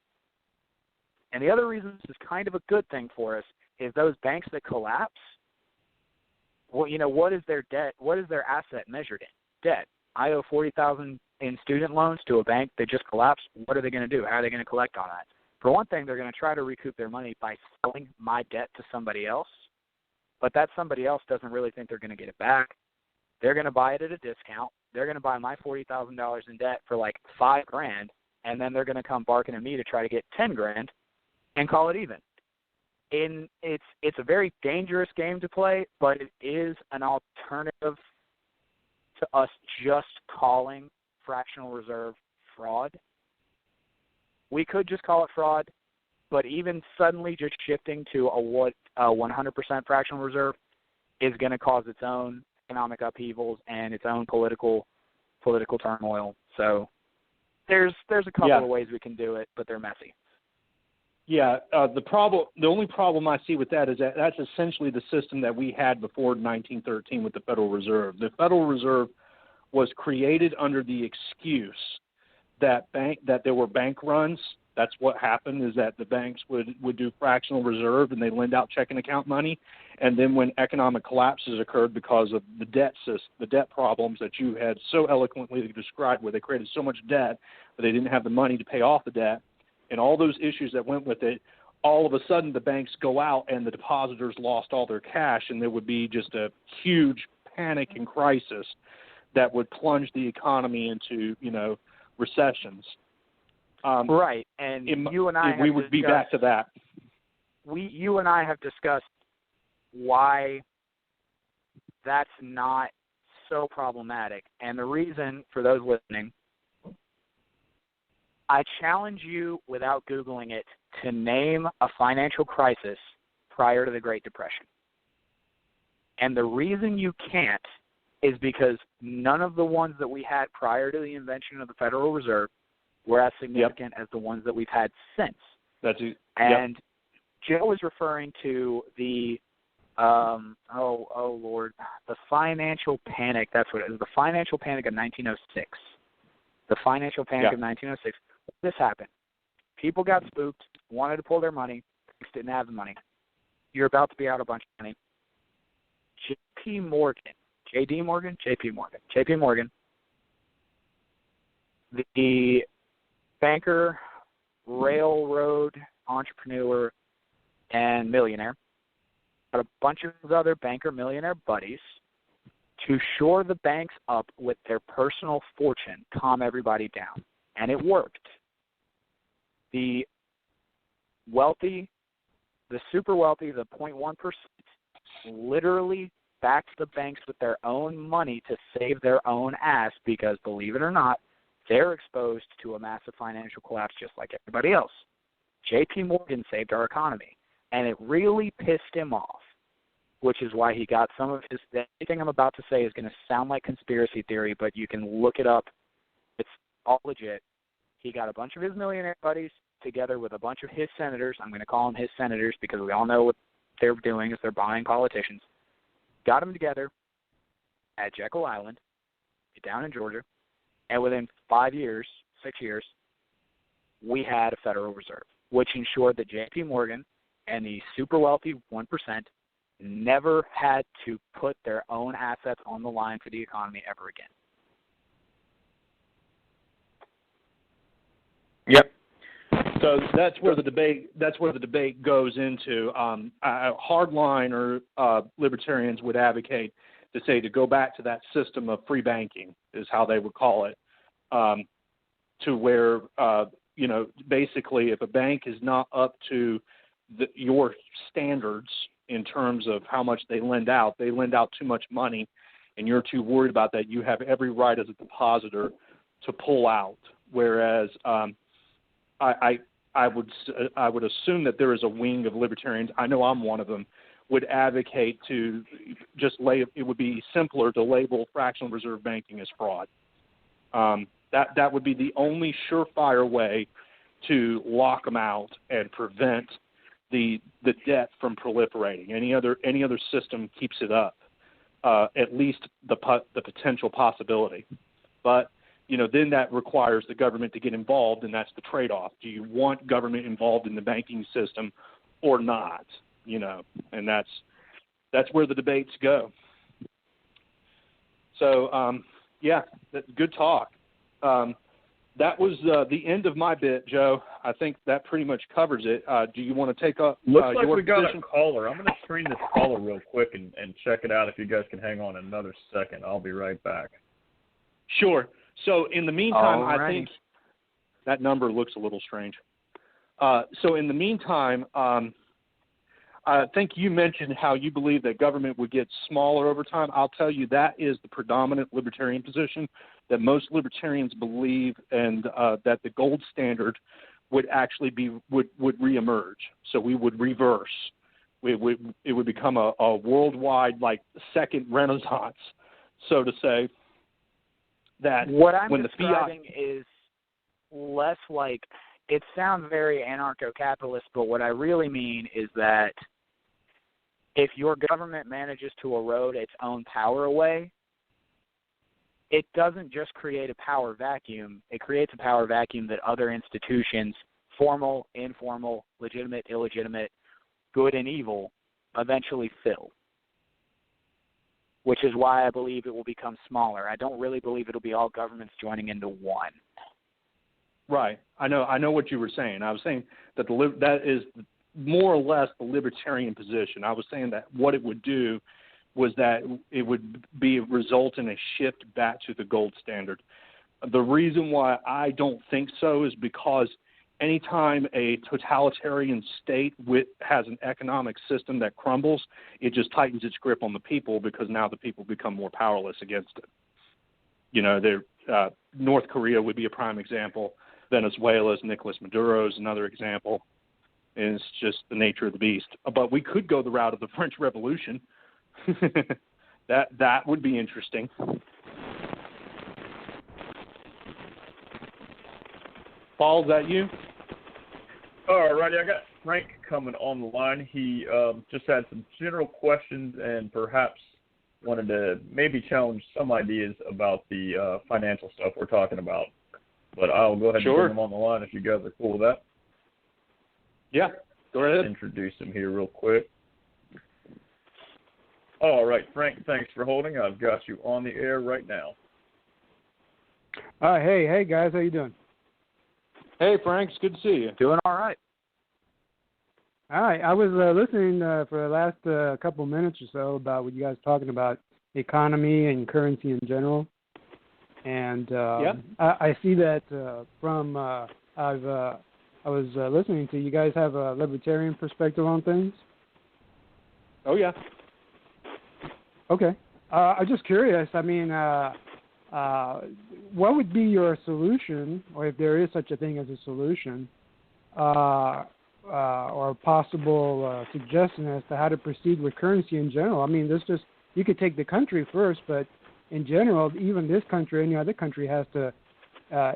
And the other reason this is kind of a good thing for us is those banks that collapse, well, what is their debt? What is their asset measured in? Debt. I owe $40,000 in student loans to a bank that just collapsed. What are they going to do? How are they going to collect on that? For one thing, they're going to try to recoup their money by selling my debt to somebody else, but that somebody else doesn't really think they're going to get it back. They're going to buy it at a discount. They're going to buy my $40,000 in debt for like $5,000, and then they're going to come barking at me to try to get $10,000 and call it even. It's a very dangerous game to play, but it is an alternative to us just calling fractional reserve fraud. We could just call it fraud, but even suddenly just shifting to a 100% fractional reserve is going to cause its own economic upheavals and its own political turmoil. So there's a couple of ways we can do it, but they're messy. Yeah, the only problem I see with that is that that's essentially the system that we had before 1913 with the Federal Reserve. The Federal Reserve was created under the excuse that there were bank runs. That's what happened, is that the banks would do fractional reserve and they lend out checking account money. And then when economic collapses occurred because of the debt problems that you had so eloquently described, where they created so much debt that they didn't have the money to pay off the debt, and all those issues that went with it, all of a sudden the banks go out and the depositors lost all their cash, and there would be just a huge panic and crisis that would plunge the economy into, recessions. Right, and you and I we would be back to that. You and I have discussed why that's not so problematic, and the reason, for those listening, I challenge you, without Googling it, to name a financial crisis prior to the Great Depression. And the reason you can't is because none of the ones that we had prior to the invention of the Federal Reserve were as significant as the ones that we've had since. That's it. And Joe is referring to the, Lord, the financial panic. That's what it is. The financial panic of 1906. The financial panic of 1906. This happened. People got spooked, wanted to pull their money, didn't have the money. You're about to be out a bunch of money. J.P. Morgan, the banker, railroad entrepreneur, and millionaire, got a bunch of his other banker millionaire buddies to shore the banks up with their personal fortune, calm everybody down. And it worked. The wealthy, the super wealthy, the 0.1%, literally backed the banks with their own money to save their own ass because, believe it or not, they're exposed to a massive financial collapse just like everybody else. J.P. Morgan saved our economy, and it really pissed him off, which is why he got some of his – anything I'm about to say is going to sound like conspiracy theory, but you can look it up. It's all legit. He got a bunch of his millionaire buddies together with a bunch of his senators. I'm going to call them his senators because we all know what they're doing is they're buying politicians. Got them together at Jekyll Island down in Georgia, and within 6 years, we had a Federal Reserve, which ensured that J.P. Morgan and the super wealthy 1% never had to put their own assets on the line for the economy ever again. Yep. So that's where the debate goes into. Hardline or libertarians would advocate to say to go back to that system of free banking is how they would call it, to where basically if a bank is not up to your standards in terms of how much they lend out too much money, and you're too worried about that, you have every right as a depositor to pull out. Whereas I would assume that there is a wing of libertarians, I know I'm one of them, would advocate to just it would be simpler to label fractional reserve banking as fraud. That would be the only surefire way to lock them out and prevent the debt from proliferating. Any other system keeps it up, at least the potential possibility. But then that requires the government to get involved, and that's the trade-off. Do you want government involved in the banking system or not? And that's where the debates go. So, good talk. That was the end of my bit, Joe. I think that pretty much covers it. Do you want to take up Looks like your we got position? a caller. I'm going to screen this caller real quick and check it out. If you guys can hang on another second, I'll be right back. Sure. So in the meantime, Alrighty. I think that number looks a little strange. So in the meantime, I think you mentioned how you believe that government would get smaller over time. I'll tell you that is the predominant libertarian position, that most libertarians believe, and that the gold standard would actually would reemerge. So we would reverse. It would become a worldwide, like, second renaissance, so to say. That what I'm when describing is less like, it sounds very anarcho-capitalist, but what I really mean is that if your government manages to erode its own power away, it doesn't just create a power vacuum. It creates a power vacuum that other institutions, formal, informal, legitimate, illegitimate, good and evil, eventually fill. Which is why I believe it will become smaller. I don't really believe it'll be all governments joining into one. Right. I know what you were saying. I was saying that that is more or less the libertarian position. I was saying that what it would do was that it would result in a shift back to the gold standard. The reason why I don't think so is because anytime a totalitarian state has an economic system that crumbles, it just tightens its grip on the people, because now the people become more powerless against it. North Korea would be a prime example. Venezuela's Nicolas Maduro is another example. And it's just the nature of the beast. But we could go the route of the French Revolution. That would be interesting. Paul, is that you? All righty, I got Frank coming on the line. He just had some general questions and perhaps wanted to maybe challenge some ideas about the financial stuff we're talking about. But I'll go ahead and bring him on the line if you guys are cool with that. Yeah, go ahead. Introduce him here real quick. All right, Frank, thanks for holding. I've got you on the air right now. Hey guys, how you doing? Hey, Frank, it's good to see you. Doing all right. All right, I was listening for the last couple minutes or so about what you guys were talking about, economy and currency in general. And I see that I was listening to you guys have a libertarian perspective on things. Oh, yeah. Okay. I'm just curious. I mean, what would be your solution, or if there is such a thing as a solution, or a possible suggestion as to how to proceed with currency in general? I mean, you could take the country first, but in general, even this country, any other country has to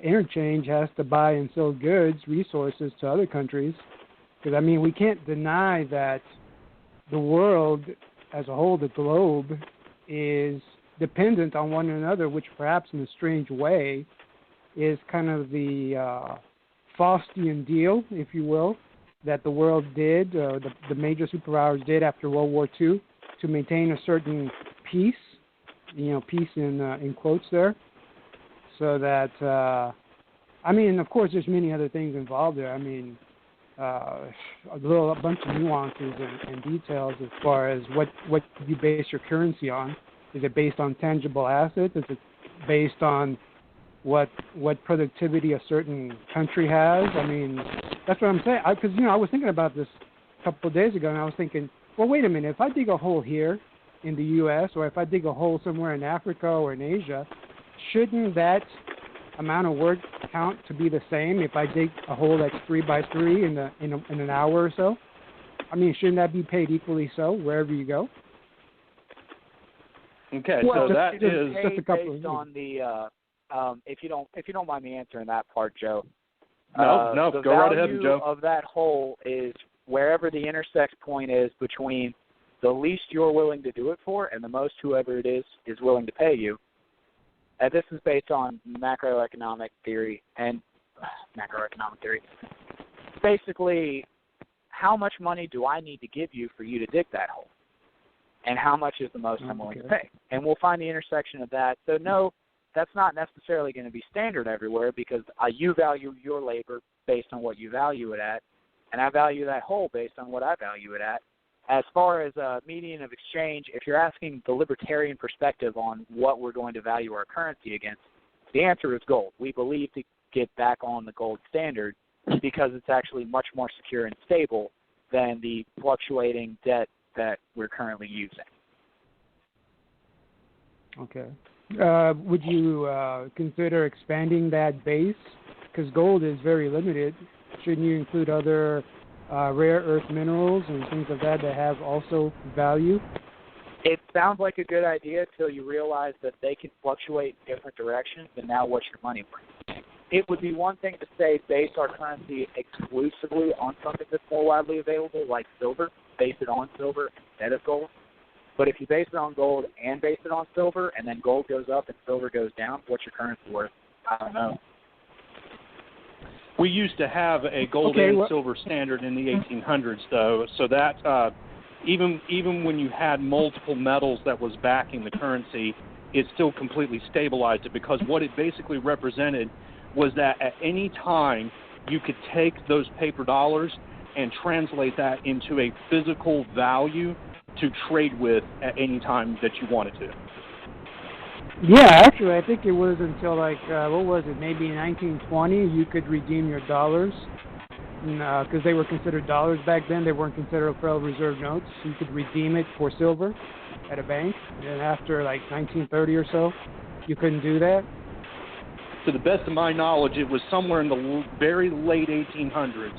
interchange, has to buy and sell goods, resources to other countries. Because, I mean, we can't deny that the world as a whole, the globe, is dependent on one another, which perhaps in a strange way is kind of the Faustian deal, if you will, that the world did, the major superpowers did after World War II, to maintain a certain peace, peace in quotes there, so that I mean, of course, there's many other things involved there. I mean, a bunch of nuances and details as far as what you base your currency on. Is it based on tangible assets? Is it based on what productivity a certain country has? I mean, that's what I'm saying. Because I was thinking about this a couple of days ago, and I was thinking, well, wait a minute. If I dig a hole here in the U.S. or if I dig a hole somewhere in Africa or in Asia, shouldn't that amount of work count to be the same if I dig a hole that's 3 by 3 in an hour or so? I mean, shouldn't that be paid equally so wherever you go? Okay, well, so that is just a couple based on the if you don't mind me answering that part, Joe. No, the go right ahead, value Joe. of that hole is wherever the intersect point is between the least you're willing to do it for and the most whoever it is willing to pay you. And this is based on macroeconomic theory. Basically, how much money do I need to give you for you to dig that hole? And how much is the most I'm willing to pay? And we'll find the intersection of that. So no, that's not necessarily going to be standard everywhere because you value your labor based on what you value it at, and I value that hole based on what I value it at. As far as a median of exchange, if you're asking the libertarian perspective on what we're going to value our currency against, the answer is gold. We believe to get back on the gold standard because it's actually much more secure and stable than the fluctuating debt that we're currently using. Okay. Would you consider expanding that base? Because gold is very limited. Shouldn't you include other rare earth minerals and things like that have also value? It sounds like a good idea until you realize that they can fluctuate in different directions, and now what's your money worth? It would be one thing to say base our currency exclusively on something that's more widely available, like silver, base it on silver instead of gold. But if you base it on gold and base it on silver, and then gold goes up and silver goes down, what's your currency worth? I don't know. We used to have a gold and silver standard in the 1800s, though, so that even when you had multiple metals that was backing the currency, it still completely stabilized it because what it basically represented was that at any time you could take those paper dollars and translate that into a physical value to trade with at any time that you wanted to. Yeah, actually, I think it was until maybe 1920 you could redeem your dollars because they were considered dollars back then. They weren't considered Federal Reserve notes. You could redeem it for silver at a bank. And after 1930 or so, you couldn't do that. To the best of my knowledge, it was somewhere in the very late 1800s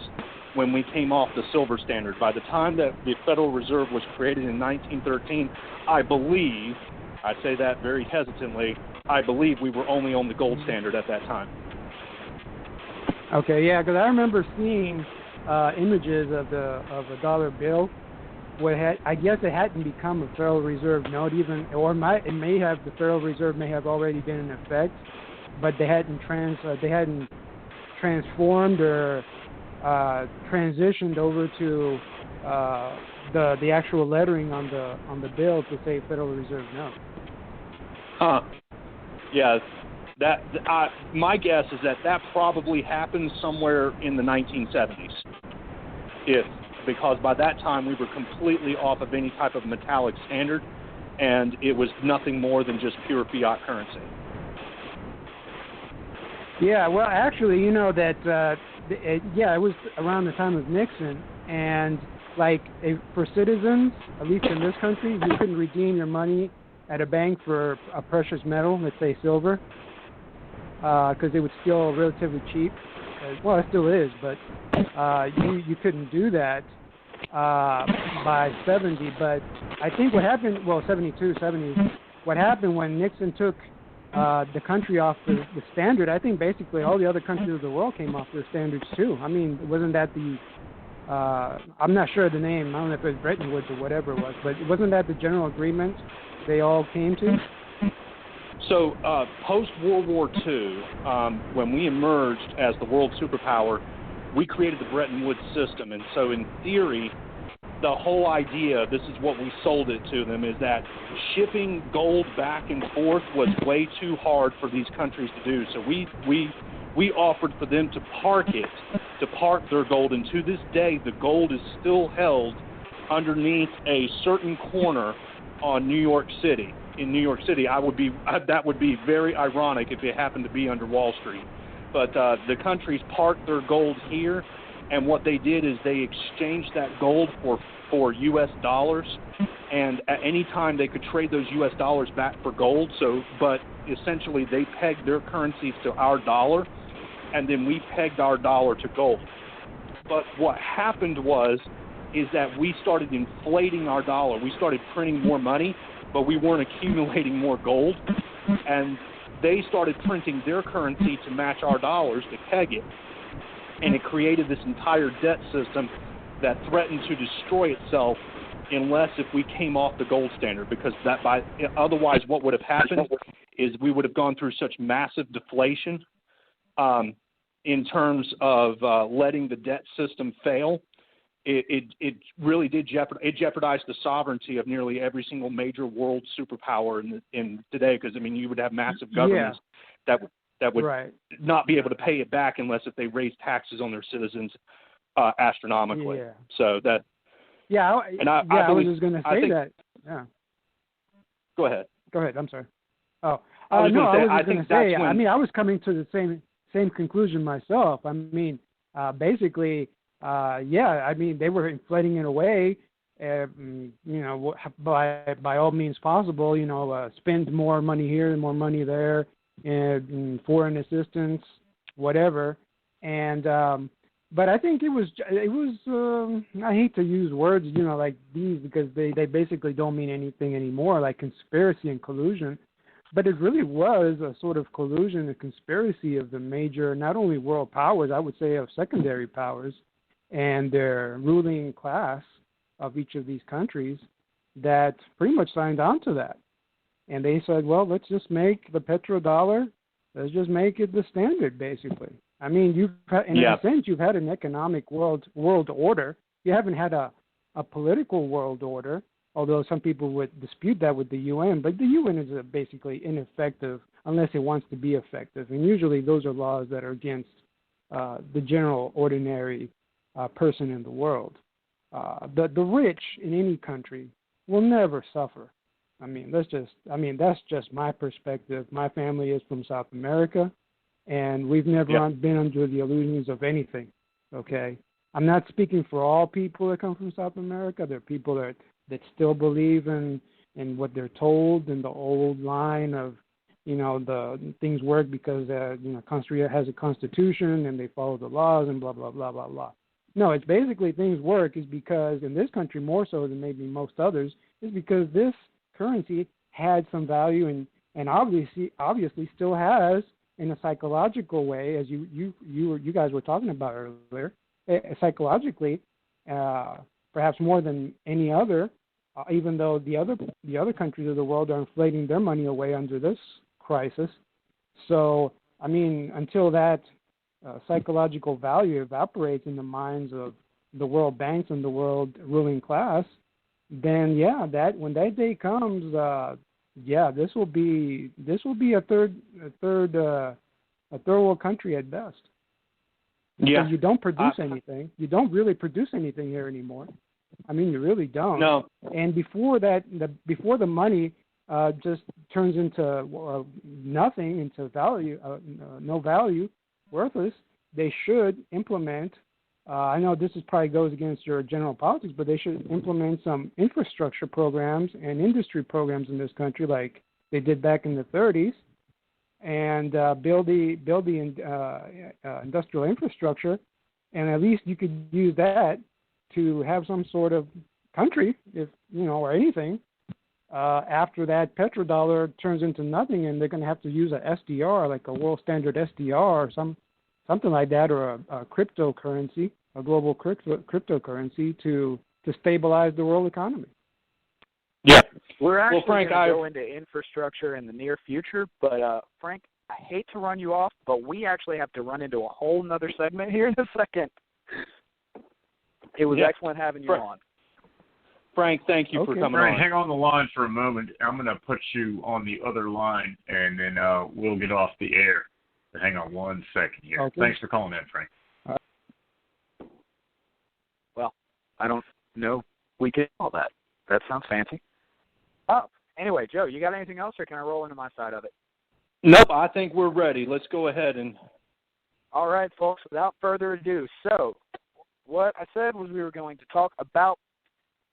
when we came off the silver standard. By the time that the Federal Reserve was created in 1913, I believe, I say that very hesitantly, I believe we were only on the gold standard at that time. Okay, yeah, because I remember seeing images of a dollar bill where I guess it hadn't become a Federal Reserve note even, or the Federal Reserve may have already been in effect, but they hadn't transformed or transitioned over to the actual lettering on the bill to say Federal Reserve note. Huh. Yeah. My guess is that probably happened somewhere in the 1970s. Because by that time we were completely off of any type of metallic standard, and it was nothing more than just pure fiat currency. Yeah, well, actually, it was around the time of Nixon, and for citizens, at least in this country, you couldn't redeem your money at a bank for a precious metal, let's say silver, because it was still relatively cheap. Well, it still is, but you couldn't do that by 70. But I think what happened, 72, 70, what happened when Nixon took the country off the standard, I think basically all the other countries of the world came off their standards too. I mean, wasn't that I'm not sure of the name, I don't know if it was Bretton Woods or whatever it was, but wasn't that the general agreement they all came to? So post-World War II, when we emerged as the world superpower, we created the Bretton Woods system. And so in theory, the whole idea, this is what we sold it to them, is that shipping gold back and forth was way too hard for these countries to do. So we offered for them to park their gold, and to this day, the gold is still held underneath a certain corner on New York City. In New York City, that would be very ironic if it happened to be under Wall Street. But the countries parked their gold here, and what they did is they exchanged that gold for U.S. dollars, and at any time they could trade those U.S. dollars back for gold. But essentially they pegged their currencies to our dollar, and then we pegged our dollar to gold. But what happened is that we started inflating our dollar. We started printing more money, but we weren't accumulating more gold, and they started printing their currency to match our dollars to peg it. And it created this entire debt system that threatened to destroy itself unless if we came off the gold standard, because otherwise what would have happened is we would have gone through such massive deflation in terms of letting the debt system fail. It really did jeopardize the sovereignty of nearly every single major world superpower in today, because, I mean, you would have massive governments that would not be able to pay it back unless if they raised taxes on their citizens astronomically. Yeah. So that. Yeah, I was just going to say that. Yeah. Go ahead. Go ahead. I'm sorry. Oh, I was going to say. I mean, I was coming to the same conclusion myself. I mean, basically, I mean, they were inflating it away. By all means possible. Spend more money here and more money there. And foreign assistance, whatever, and but I think it was I hate to use words like these because they basically don't mean anything anymore, like conspiracy and collusion, but it really was a sort of collusion and conspiracy of the major, not only world powers, I would say of secondary powers, and their ruling class of each of these countries that pretty much signed on to that. And they said, well, let's just make the petrodollar, let's just make it the standard, basically. I mean, in a sense, you've had an economic world order. You haven't had a political world order, although some people would dispute that with the UN. But the UN is basically ineffective unless it wants to be effective. And usually those are laws that are against the general, ordinary person in the world. The rich in any country will never suffer. I mean, that's just my perspective. My family is from South America, and we've never been under the illusions of anything, okay? I'm not speaking for all people that come from South America. There are people that still believe in what they're told in the old line of, the things work because, country has a constitution and they follow the laws and blah, blah, blah, blah, blah. No, it's basically things work is because in this country more so than maybe most others is because this currency had some value and obviously still has in a psychological way, as you guys were talking about earlier, psychologically, perhaps more than any other, even though the other countries of the world are inflating their money away under this crisis. So, I mean, until that psychological value evaporates in the minds of the world banks and the world ruling class, then that when that day comes, this will be a third world country at best. Because you don't produce anything. You don't really produce anything here anymore. I mean, you really don't. No. And before before the money just turns into nothing, into value, no value, worthless, they should implement. I know this probably goes against your general politics, but they should implement some infrastructure programs and industry programs in this country, like they did back in the 30s, and build the industrial infrastructure, and at least you could use that to have some sort of country, if or anything. After that, petrodollar turns into nothing, and they're going to have to use a SDR, like a world standard SDR, or something like that, or a cryptocurrency, a global cryptocurrency to stabilize the world economy. Yeah. We're actually going to go into infrastructure in the near future, but Frank, I hate to run you off, but we actually have to run into a whole nother segment here in a second. It was excellent having you on. Frank, thank you for coming Frank, on. hang on the line for a moment. I'm going to put you on the other line, and then we'll get off the air. So hang on 1 second here. Okay. Thanks for calling in, Frank. Well, I don't know. We get all that. That sounds fancy. Oh, anyway, Joe, you got anything else, or can I roll into my side of it? Nope, I think we're ready. Let's go ahead and... All right, folks, without further ado. So what I said was we were going to talk about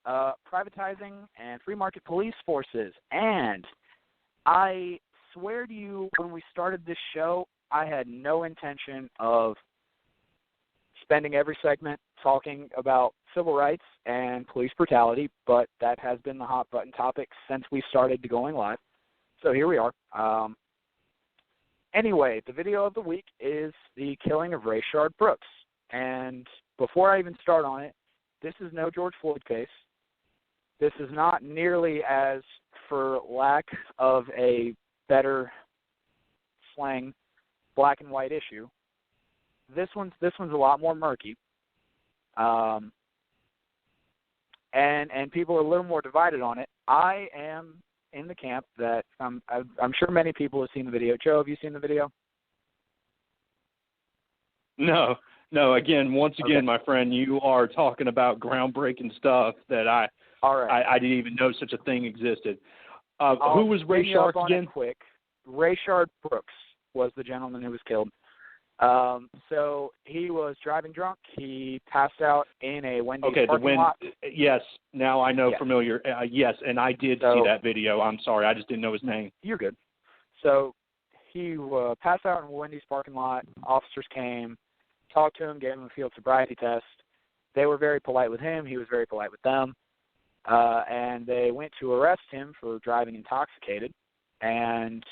privatizing and free market police forces. And I swear to you, when we started this show, I had no intention of spending every segment talking about civil rights and police brutality, but that has been the hot button topic since we started going live. So here we are. Anyway, the video of the week is the killing of Rayshard Brooks. And before I even start on it, this is no George Floyd case. This is not nearly as, for lack of a better slang, black and white issue. This one's a lot more murky. And people are a little more divided on it. I am in the camp that I'm sure many people have seen the video. Joe, have you seen the video? No. Once again, my friend, you are talking about groundbreaking stuff that I didn't even know such a thing existed. Who was Rayshard again? Quick. Rayshard Brooks was the gentleman who was killed. So he was driving drunk. He passed out in a Wendy's parking lot. Yes, now I know, yes. familiar. Yes, and I did see that video. I'm sorry, I just didn't know his name. You're good. So he passed out in a Wendy's parking lot. Officers came, talked to him, gave him a field sobriety test. They were very polite with him. He was very polite with them. And they went to arrest him for driving intoxicated. And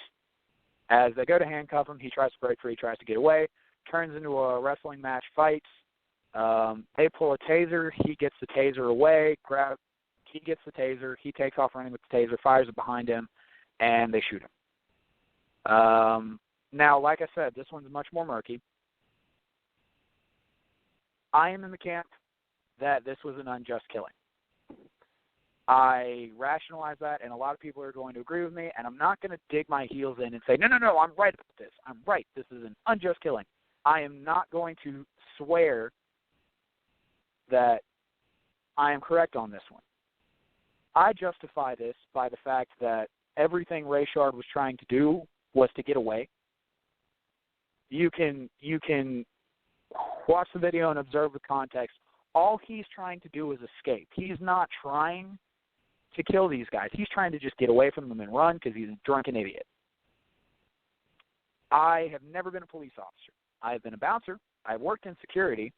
as they go to handcuff him, he tries to break free, tries to get away, turns into a wrestling match fight. They pull a taser. He gets the taser away. He gets the taser. He takes off running with the taser, fires it behind him, and they shoot him. Now, like I said, this one's much more murky. I am in the camp that this was an unjust killing. I rationalize that, and a lot of people are going to agree with me, and I'm not going to dig my heels in and say, no, I'm right about this. I'm right. This is an unjust killing. I am not going to swear that I am correct on this one. I justify this by the fact that everything Rayshard was trying to do was to get away. You can watch the video and observe the context. All he's trying to do is escape. He's not trying to kill these guys. He's trying to just get away from them and run because he's a drunken idiot. I have never been a police officer. I have been a bouncer. I've worked in security.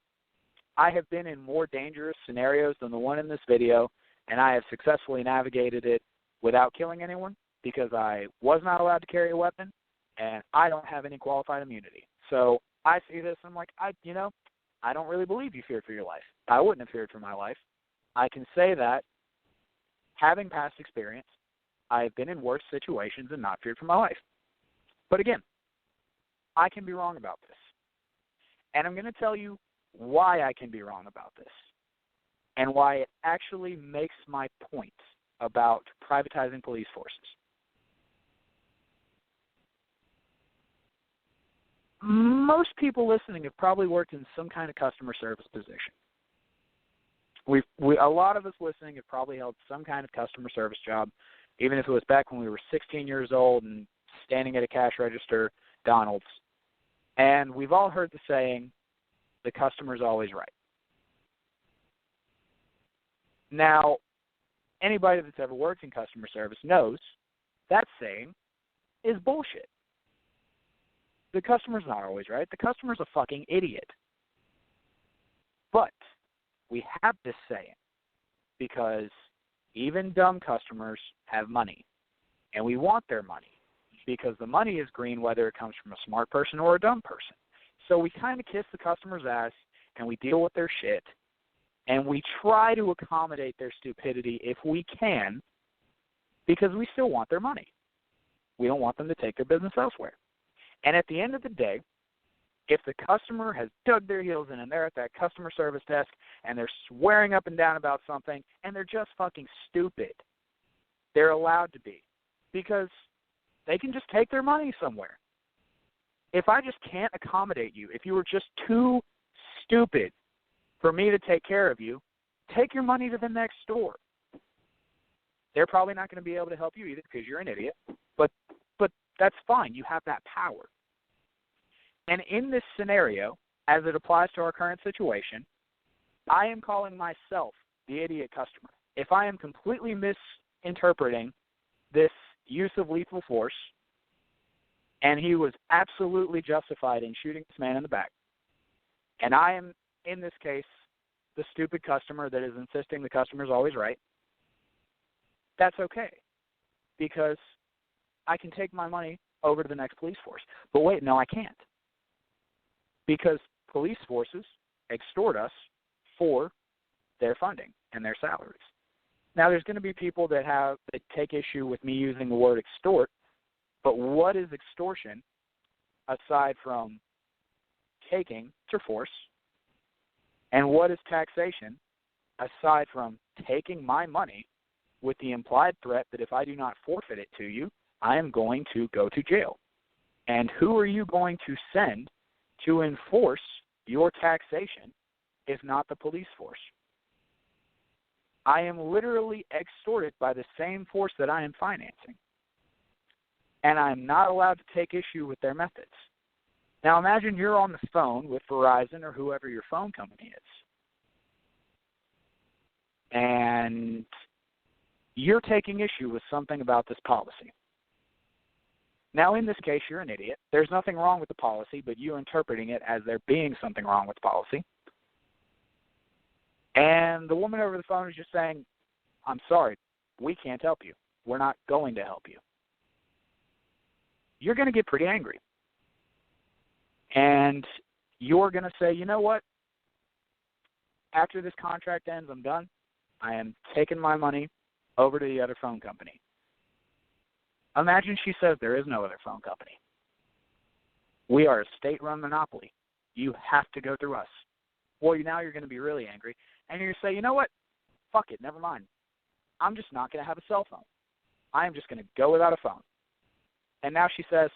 I have been in more dangerous scenarios than the one in this video, and I have successfully navigated it without killing anyone because I was not allowed to carry a weapon, and I don't have any qualified immunity. So I see this, and I'm like, I don't really believe you feared for your life. I wouldn't have feared for my life. I can say that, having past experience, I've been in worse situations and not feared for my life. But again, I can be wrong about this. And I'm going to tell you why I can be wrong about this and why it actually makes my point about privatizing police forces. Most people listening have probably worked in some kind of customer service position. A lot of us listening have probably held some kind of customer service job, even if it was back when we were 16 years old and standing at a cash register, Donald's. And we've all heard the saying, the customer's always right. Now, anybody that's ever worked in customer service knows that saying is bullshit. The customer's not always right. The customer's a fucking idiot. But we have this saying because even dumb customers have money, and we want their money because the money is green whether it comes from a smart person or a dumb person. So we kind of kiss the customer's ass, and we deal with their shit, and we try to accommodate their stupidity if we can because we still want their money. We don't want them to take their business elsewhere. And at the end of the day, If the customer has dug their heels in and they're at that customer service desk and they're swearing up and down about something and they're just fucking stupid, they're allowed to be, because they can just take their money somewhere. If I just can't accommodate you, if you were just too stupid for me to take care of you, take your money to the next store. They're probably not going to be able to help you either because you're an idiot, but that's fine. You have that power. And in this scenario, as it applies to our current situation, I am calling myself the idiot customer. If I am completely misinterpreting this use of lethal force, and he was absolutely justified in shooting this man in the back, and I am, in this case, the stupid customer that is insisting the customer is always right, that's okay, because I can take my money over to the next police force. But wait, no, I can't, because police forces extort us for their funding and their salaries. Now, there's going to be people that take issue with me using the word extort, but what is extortion aside from taking to force? And what is taxation aside from taking my money with the implied threat that if I do not forfeit it to you, I am going to go to jail? And who are you going to send to enforce your taxation if not the police force? I am literally extorted by the same force that I am financing. And I'm not allowed to take issue with their methods. Now imagine you're on the phone with Verizon or whoever your phone company is. And you're taking issue with something about this policy. Now, in this case, you're an idiot. There's nothing wrong with the policy, but you're interpreting it as there being something wrong with the policy. And the woman over the phone is just saying, I'm sorry, we can't help you. We're not going to help you. You're going to get pretty angry. And you're going to say, you know what? After this contract ends, I'm done. I am taking my money over to the other phone company. Imagine she says there is no other phone company. We are a state-run monopoly. You have to go through us. Well, now you're going to be really angry. And you're going to say, you know what? Fuck it, never mind. I'm just not going to have a cell phone. I am just going to go without a phone. And now she says,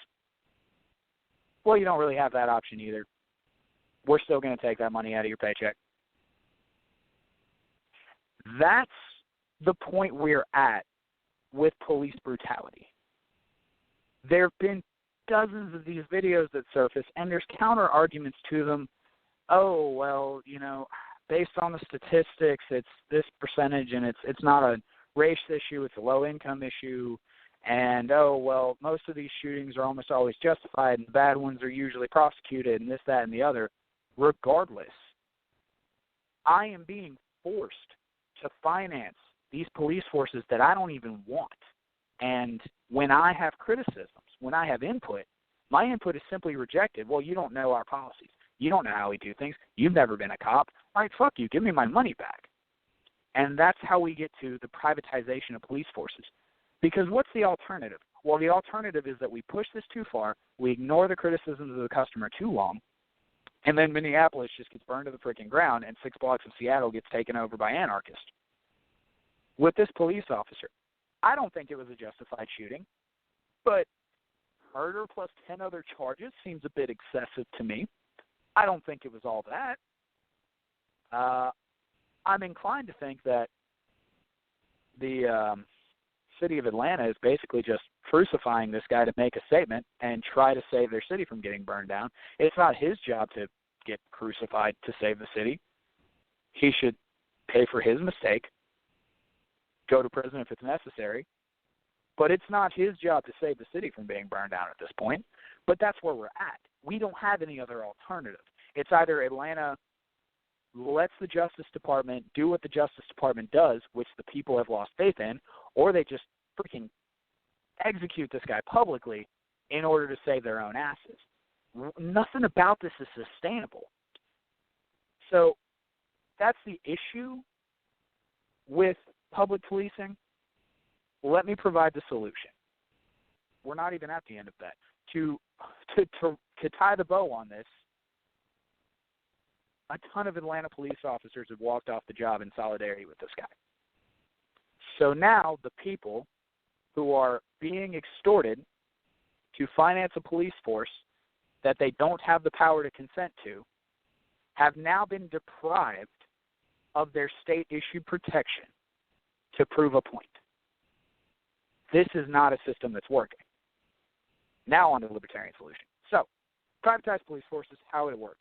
well, you don't really have that option either. We're still going to take that money out of your paycheck. That's the point we're at with police brutality. There have been dozens of these videos that surface, and there's counter arguments to them. Oh, well, based on the statistics, it's this percentage, and it's not a race issue, it's a low-income issue. And, oh, well, most of these shootings are almost always justified, and the bad ones are usually prosecuted, and this, that, and the other. Regardless, I am being forced to finance these police forces that I don't even want. And when I have criticisms, when I have input, my input is simply rejected. Well, you don't know our policies. You don't know how we do things. You've never been a cop. All right, fuck you. Give me my money back. And that's how we get to the privatization of police forces. Because what's the alternative? Well, the alternative is that we push this too far, we ignore the criticisms of the customer too long, and then Minneapolis just gets burned to the freaking ground, and 6 blocks of Seattle gets taken over by anarchists. With this police officer, I don't think it was a justified shooting, but murder plus 10 other charges seems a bit excessive to me. I don't think it was all that. I'm inclined to think that the city of Atlanta is basically just crucifying this guy to make a statement and try to save their city from getting burned down. It's not his job to get crucified to save the city. He should pay for his mistake, go to prison if it's necessary, but it's not his job to save the city from being burned down at this point. But that's where we're at. We don't have any other alternative. It's either Atlanta lets the Justice Department do what the Justice Department does, which the people have lost faith in, or they just freaking execute this guy publicly in order to save their own asses. Nothing about this is sustainable. So that's the issue with public policing. Let me provide the solution. We're not even at the end of that. To tie the bow on this, a ton of Atlanta police officers have walked off the job in solidarity with this guy. So now the people who are being extorted to finance a police force that they don't have the power to consent to have now been deprived of their state-issued protection to prove a point. This is not a system that's working. Now on to the libertarian solution. So, privatized police forces, how would it work?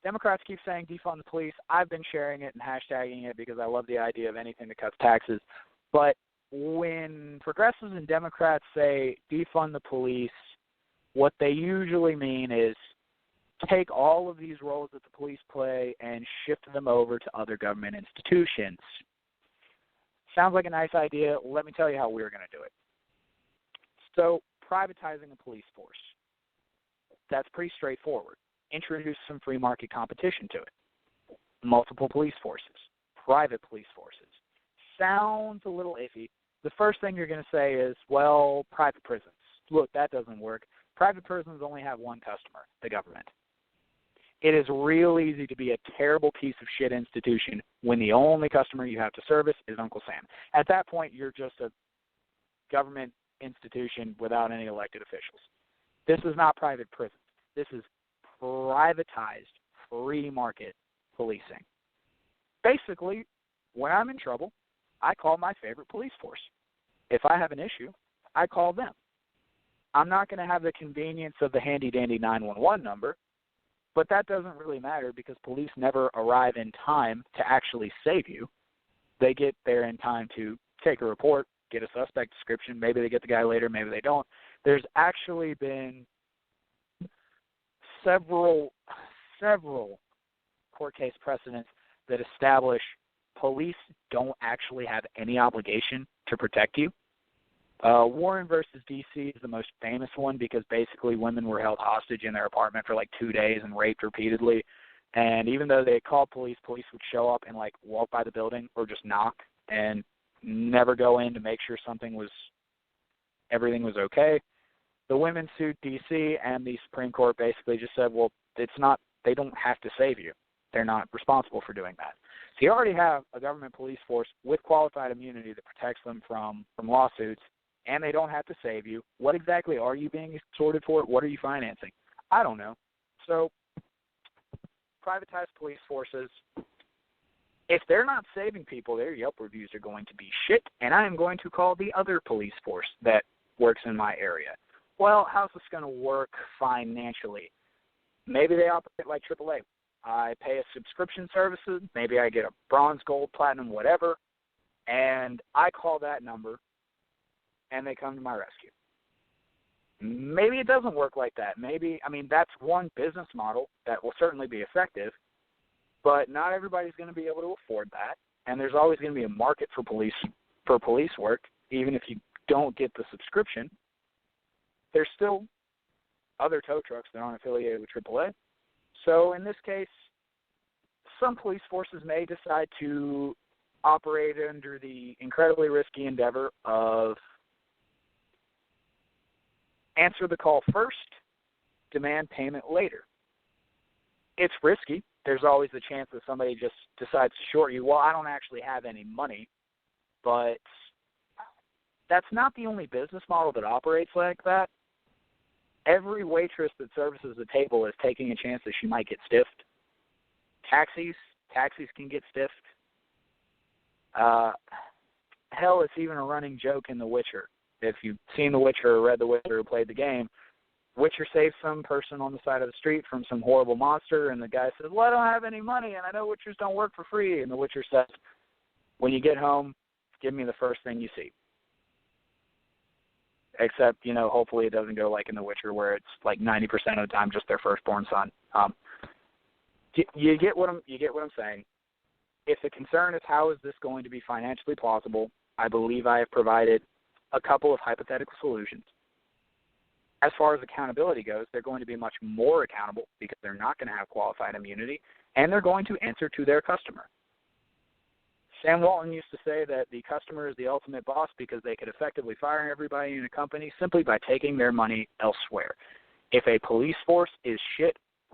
Democrats keep saying defund the police. I've been sharing it and hashtagging it because I love the idea of anything that cuts taxes. But when progressives and Democrats say defund the police, what they usually mean is take all of these roles that the police play and shift them over to other government institutions. Sounds like a nice idea. Let me tell you how we're going to do it. So, privatizing a police force. That's pretty straightforward. Introduce some free market competition to it. Multiple police forces. Private police forces. Sounds a little iffy. The first thing you're going to say is, well, private prisons. Look, that doesn't work. Private prisons only have one customer, the government. It is real easy to be a terrible piece of shit institution when the only customer you have to service is Uncle Sam. At that point, you're just a government institution without any elected officials. This is not private prisons. This is privatized, free market policing. Basically, when I'm in trouble, I call my favorite police force. If I have an issue, I call them. I'm not going to have the convenience of the handy-dandy 911 number, but that doesn't really matter because police never arrive in time to actually save you. They get there in time to take a report, get a suspect description. Maybe they get the guy later, maybe they don't. There's actually been several court case precedents that establish police don't actually have any obligation to protect you. Warren versus D.C. is the most famous one because basically women were held hostage in their apartment for like 2 days and raped repeatedly. And even though they called police would show up and like walk by the building or just knock and never go in to make sure everything was okay. The women sued D.C. and the Supreme Court basically just said, well, they don't have to save you. They're not responsible for doing that. So you already have a government police force with qualified immunity that protects them from lawsuits, and they don't have to save you. What exactly are you being extorted for? What are you financing? I don't know. So privatized police forces, if they're not saving people, their Yelp reviews are going to be shit, and I am going to call the other police force that works in my area. Well, how's this going to work financially? Maybe they operate like AAA. I pay a subscription services. Maybe I get a bronze, gold, platinum, whatever, and I call that number, and they come to my rescue. Maybe it doesn't work like that. That's one business model that will certainly be effective, but not everybody's going to be able to afford that, and there's always going to be a market for police work, even if you don't get the subscription. There's still other tow trucks that aren't affiliated with AAA. So in this case, some police forces may decide to operate under the incredibly risky endeavor of answer the call first, demand payment later. It's risky. There's always the chance that somebody just decides to short you. Well, I don't actually have any money, but that's not the only business model that operates like that. Every waitress that services the table is taking a chance that she might get stiffed. Taxis can get stiffed. Hell, it's even a running joke in The Witcher. If you've seen The Witcher or read The Witcher or played the game, Witcher saves some person on the side of the street from some horrible monster, and the guy says, well, I don't have any money, and I know Witchers don't work for free. And The Witcher says, when you get home, give me the first thing you see. Except, hopefully it doesn't go like in The Witcher where it's like 90% of the time just their firstborn son. You get what I'm saying. If the concern is how is this going to be financially plausible, I believe I have provided a couple of hypothetical solutions. As far as accountability goes, they're going to be much more accountable because they're not going to have qualified immunity, and they're going to answer to their customer. Sam Walton used to say that the customer is the ultimate boss because they could effectively fire everybody in a company simply by taking their money elsewhere. If a police force is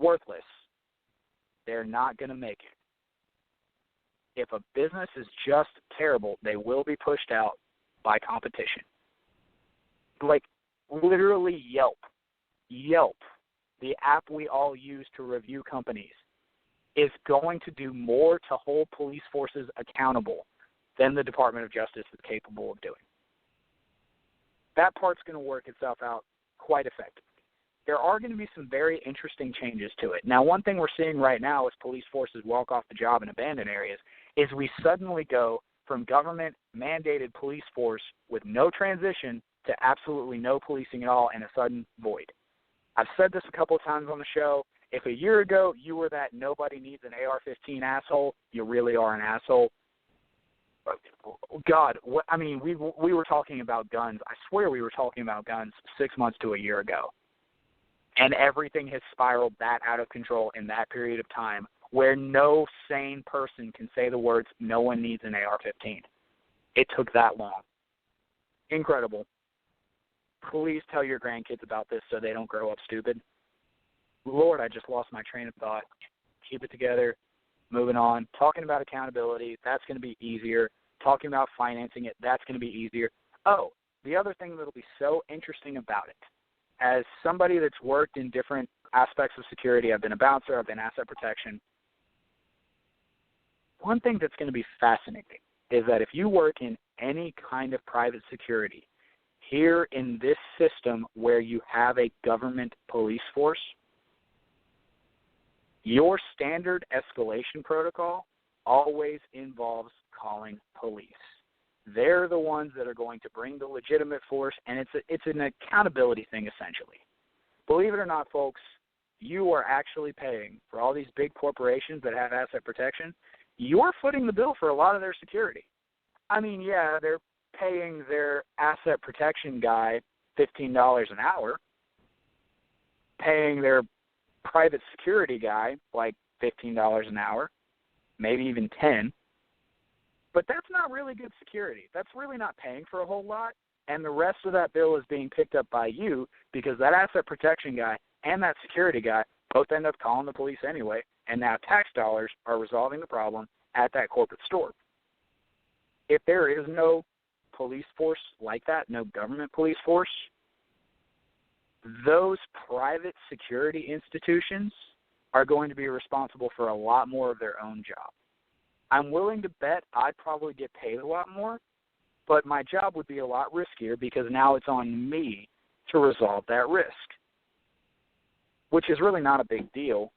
worthless, they're not going to make it. If a business is just terrible, they will be pushed out by competition. Like, literally Yelp, the app we all use to review companies, is going to do more to hold police forces accountable than the Department of Justice is capable of doing. That part's going to work itself out quite effectively. There are going to be some very interesting changes to it. Now, one thing we're seeing right now as police forces walk off the job in abandoned areas is we suddenly go from government-mandated police force with no transition to absolutely no policing at all and a sudden void. I've said this a couple of times on the show. If a year ago you were that nobody needs an AR-15 asshole, you really are an asshole. God, we were talking about guns. I swear we were talking about guns 6 months to a year ago. And everything has spiraled that out of control in that period of time where no sane person can say the words, no one needs an AR-15. It took that long. Incredible. Please tell your grandkids about this so they don't grow up stupid. Lord, I just lost my train of thought. Keep it together. Moving on. Talking about accountability, that's going to be easier. Talking about financing it, that's going to be easier. Oh, the other thing that will be so interesting about it, as somebody that's worked in different aspects of security, I've been a bouncer, I've been asset protection, one thing that's going to be fascinating is that if you work in any kind of private security, here in this system where you have a government police force, your standard escalation protocol always involves calling police. They're the ones that are going to bring the legitimate force, and it's an accountability thing essentially. Believe it or not, folks, you are actually paying for all these big corporations that have asset protection. You're footing the bill for a lot of their security. I mean, yeah, they're paying their asset protection guy $15 an hour, paying their private security guy like $15 an hour, maybe even $10. But that's not really good security. That's really not paying for a whole lot, and the rest of that bill is being picked up by you because that asset protection guy and that security guy both end up calling the police anyway, and now tax dollars are resolving the problem at that corporate store. If there is no police force like that, no government police force, those private security institutions are going to be responsible for a lot more of their own job. I'm willing to bet I'd probably get paid a lot more, but my job would be a lot riskier because now it's on me to resolve that risk, which is really not a big deal.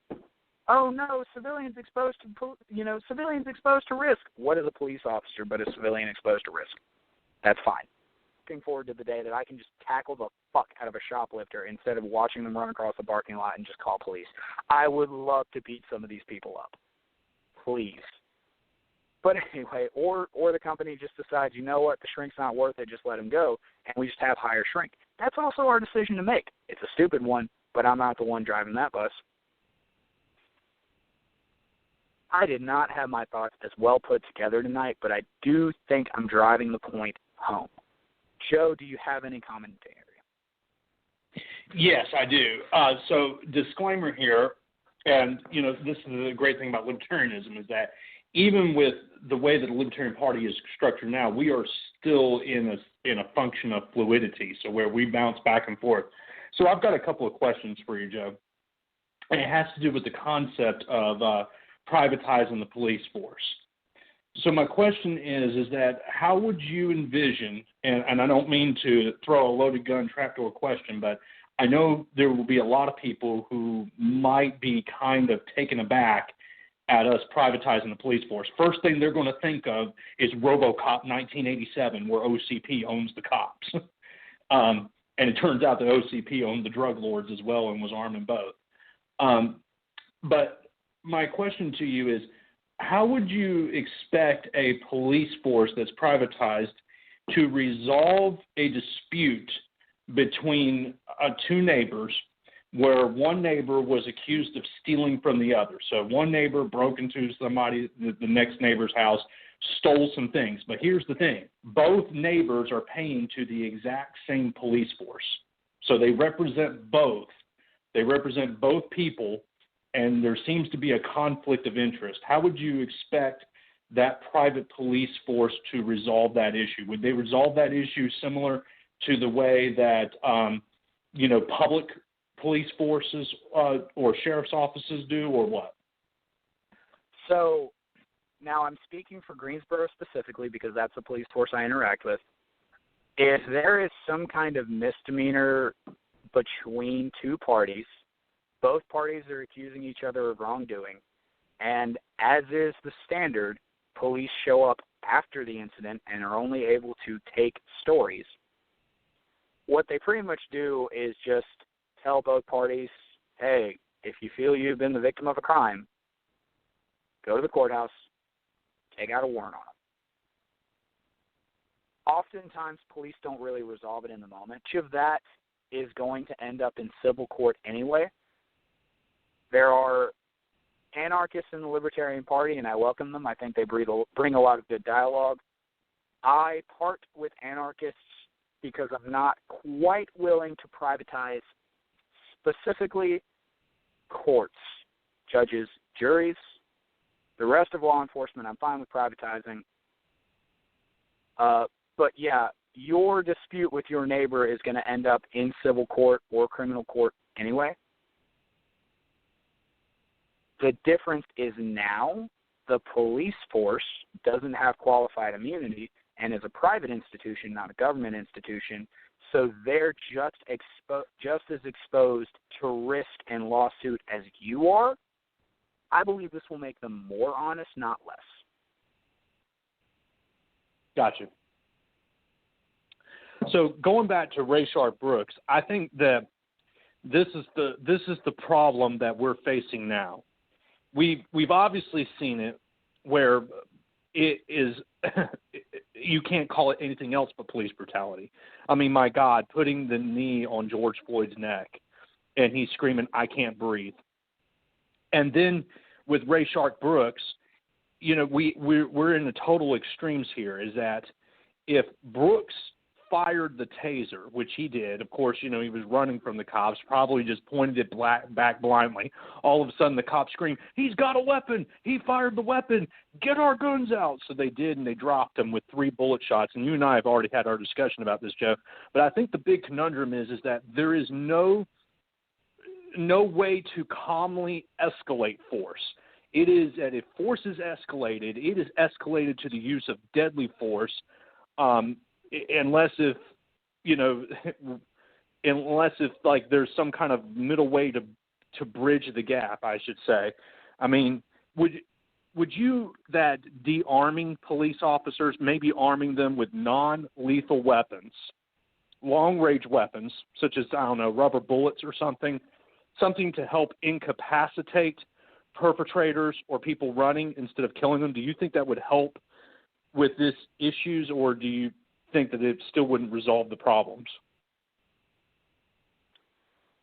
Oh no, civilians exposed to risk. What is a police officer but a civilian exposed to risk? That's fine. Looking forward to the day that I can just tackle the fuck out of a shoplifter instead of watching them run across the parking lot and just call police. I would love to beat some of these people up. Please. But anyway, or the company just decides, you know what, the shrink's not worth it, just let him go, and we just have higher shrink. That's also our decision to make. It's a stupid one, but I'm not the one driving that bus. I did not have my thoughts as well put together tonight, but I do think I'm driving the point home. Joe, do you have any commentary? Yes, I do. So disclaimer here, and, this is the great thing about libertarianism is that even with the way that the Libertarian Party is structured now, we are still in a function of fluidity, so where we bounce back and forth. So I've got a couple of questions for you, Joe. And it has to do with the concept of privatizing the police force. So my question is that how would you envision, and I don't mean to throw a loaded gun trapdoor question, but I know there will be a lot of people who might be kind of taken aback at us privatizing the police force. First thing they're going to think of is RoboCop 1987, where OCP owns the cops. And it turns out that OCP owned the drug lords as well and was arming both. But my question to you is, how would you expect a police force that's privatized to resolve a dispute between two neighbors where one neighbor was accused of stealing from the other? So one neighbor broke into the next neighbor's house, stole some things. But here's the thing. Both neighbors are paying to the exact same police force. So they represent both. They represent both people and there seems to be a conflict of interest. How would you expect that private police force to resolve that issue? Would they resolve that issue similar to the way that, public police forces or sheriff's offices do, or what? So now I'm speaking for Greensboro specifically because that's the police force I interact with. If there is some kind of misdemeanor between two parties, both parties are accusing each other of wrongdoing, and as is the standard, police show up after the incident and are only able to take stories. What they pretty much do is just tell both parties, hey, if you feel you've been the victim of a crime, go to the courthouse, take out a warrant on them. Oftentimes, police don't really resolve it in the moment. Much of that is going to end up in civil court anyway. There are anarchists in the Libertarian Party, and I welcome them. I think they bring a lot of good dialogue. I part with anarchists because I'm not quite willing to privatize specifically courts, judges, juries. The rest of law enforcement, I'm fine with privatizing. But yeah, your dispute with your neighbor is going to end up in civil court or criminal court anyway. The difference is now the police force doesn't have qualified immunity and is a private institution, not a government institution, so they're just as exposed to risk and lawsuit as you are. I believe this will make them more honest, not less. Gotcha. So going back to Rayshard Brooks, I think that this is the problem that we're facing now. We've obviously seen it where it is you can't call it anything else but police brutality. I mean, my God, putting the knee on George Floyd's neck and he's screaming, "I can't breathe." And then with Rayshard Brooks, we're in the total extremes here. Is that if Brooks fired the taser, which he did, of course, he was running from the cops, probably just pointed it back blindly. All of a sudden, the cops scream, "He's got a weapon! He fired the weapon! Get our guns out!" So they did, and they dropped him with 3 bullet shots. And you and I have already had our discussion about this, Joe. But I think the big conundrum is that there is no way to calmly escalate force. It is that if force is escalated, it is escalated to the use of deadly force, unless if like there's some kind of middle way to bridge the gap, I should say. I mean, would you that de-arming police officers, maybe arming them with non-lethal weapons, long-range weapons, such as, I don't know, rubber bullets or something to help incapacitate perpetrators or people running instead of killing them, do you think that would help with this issues, or do you think that it still wouldn't resolve the problems?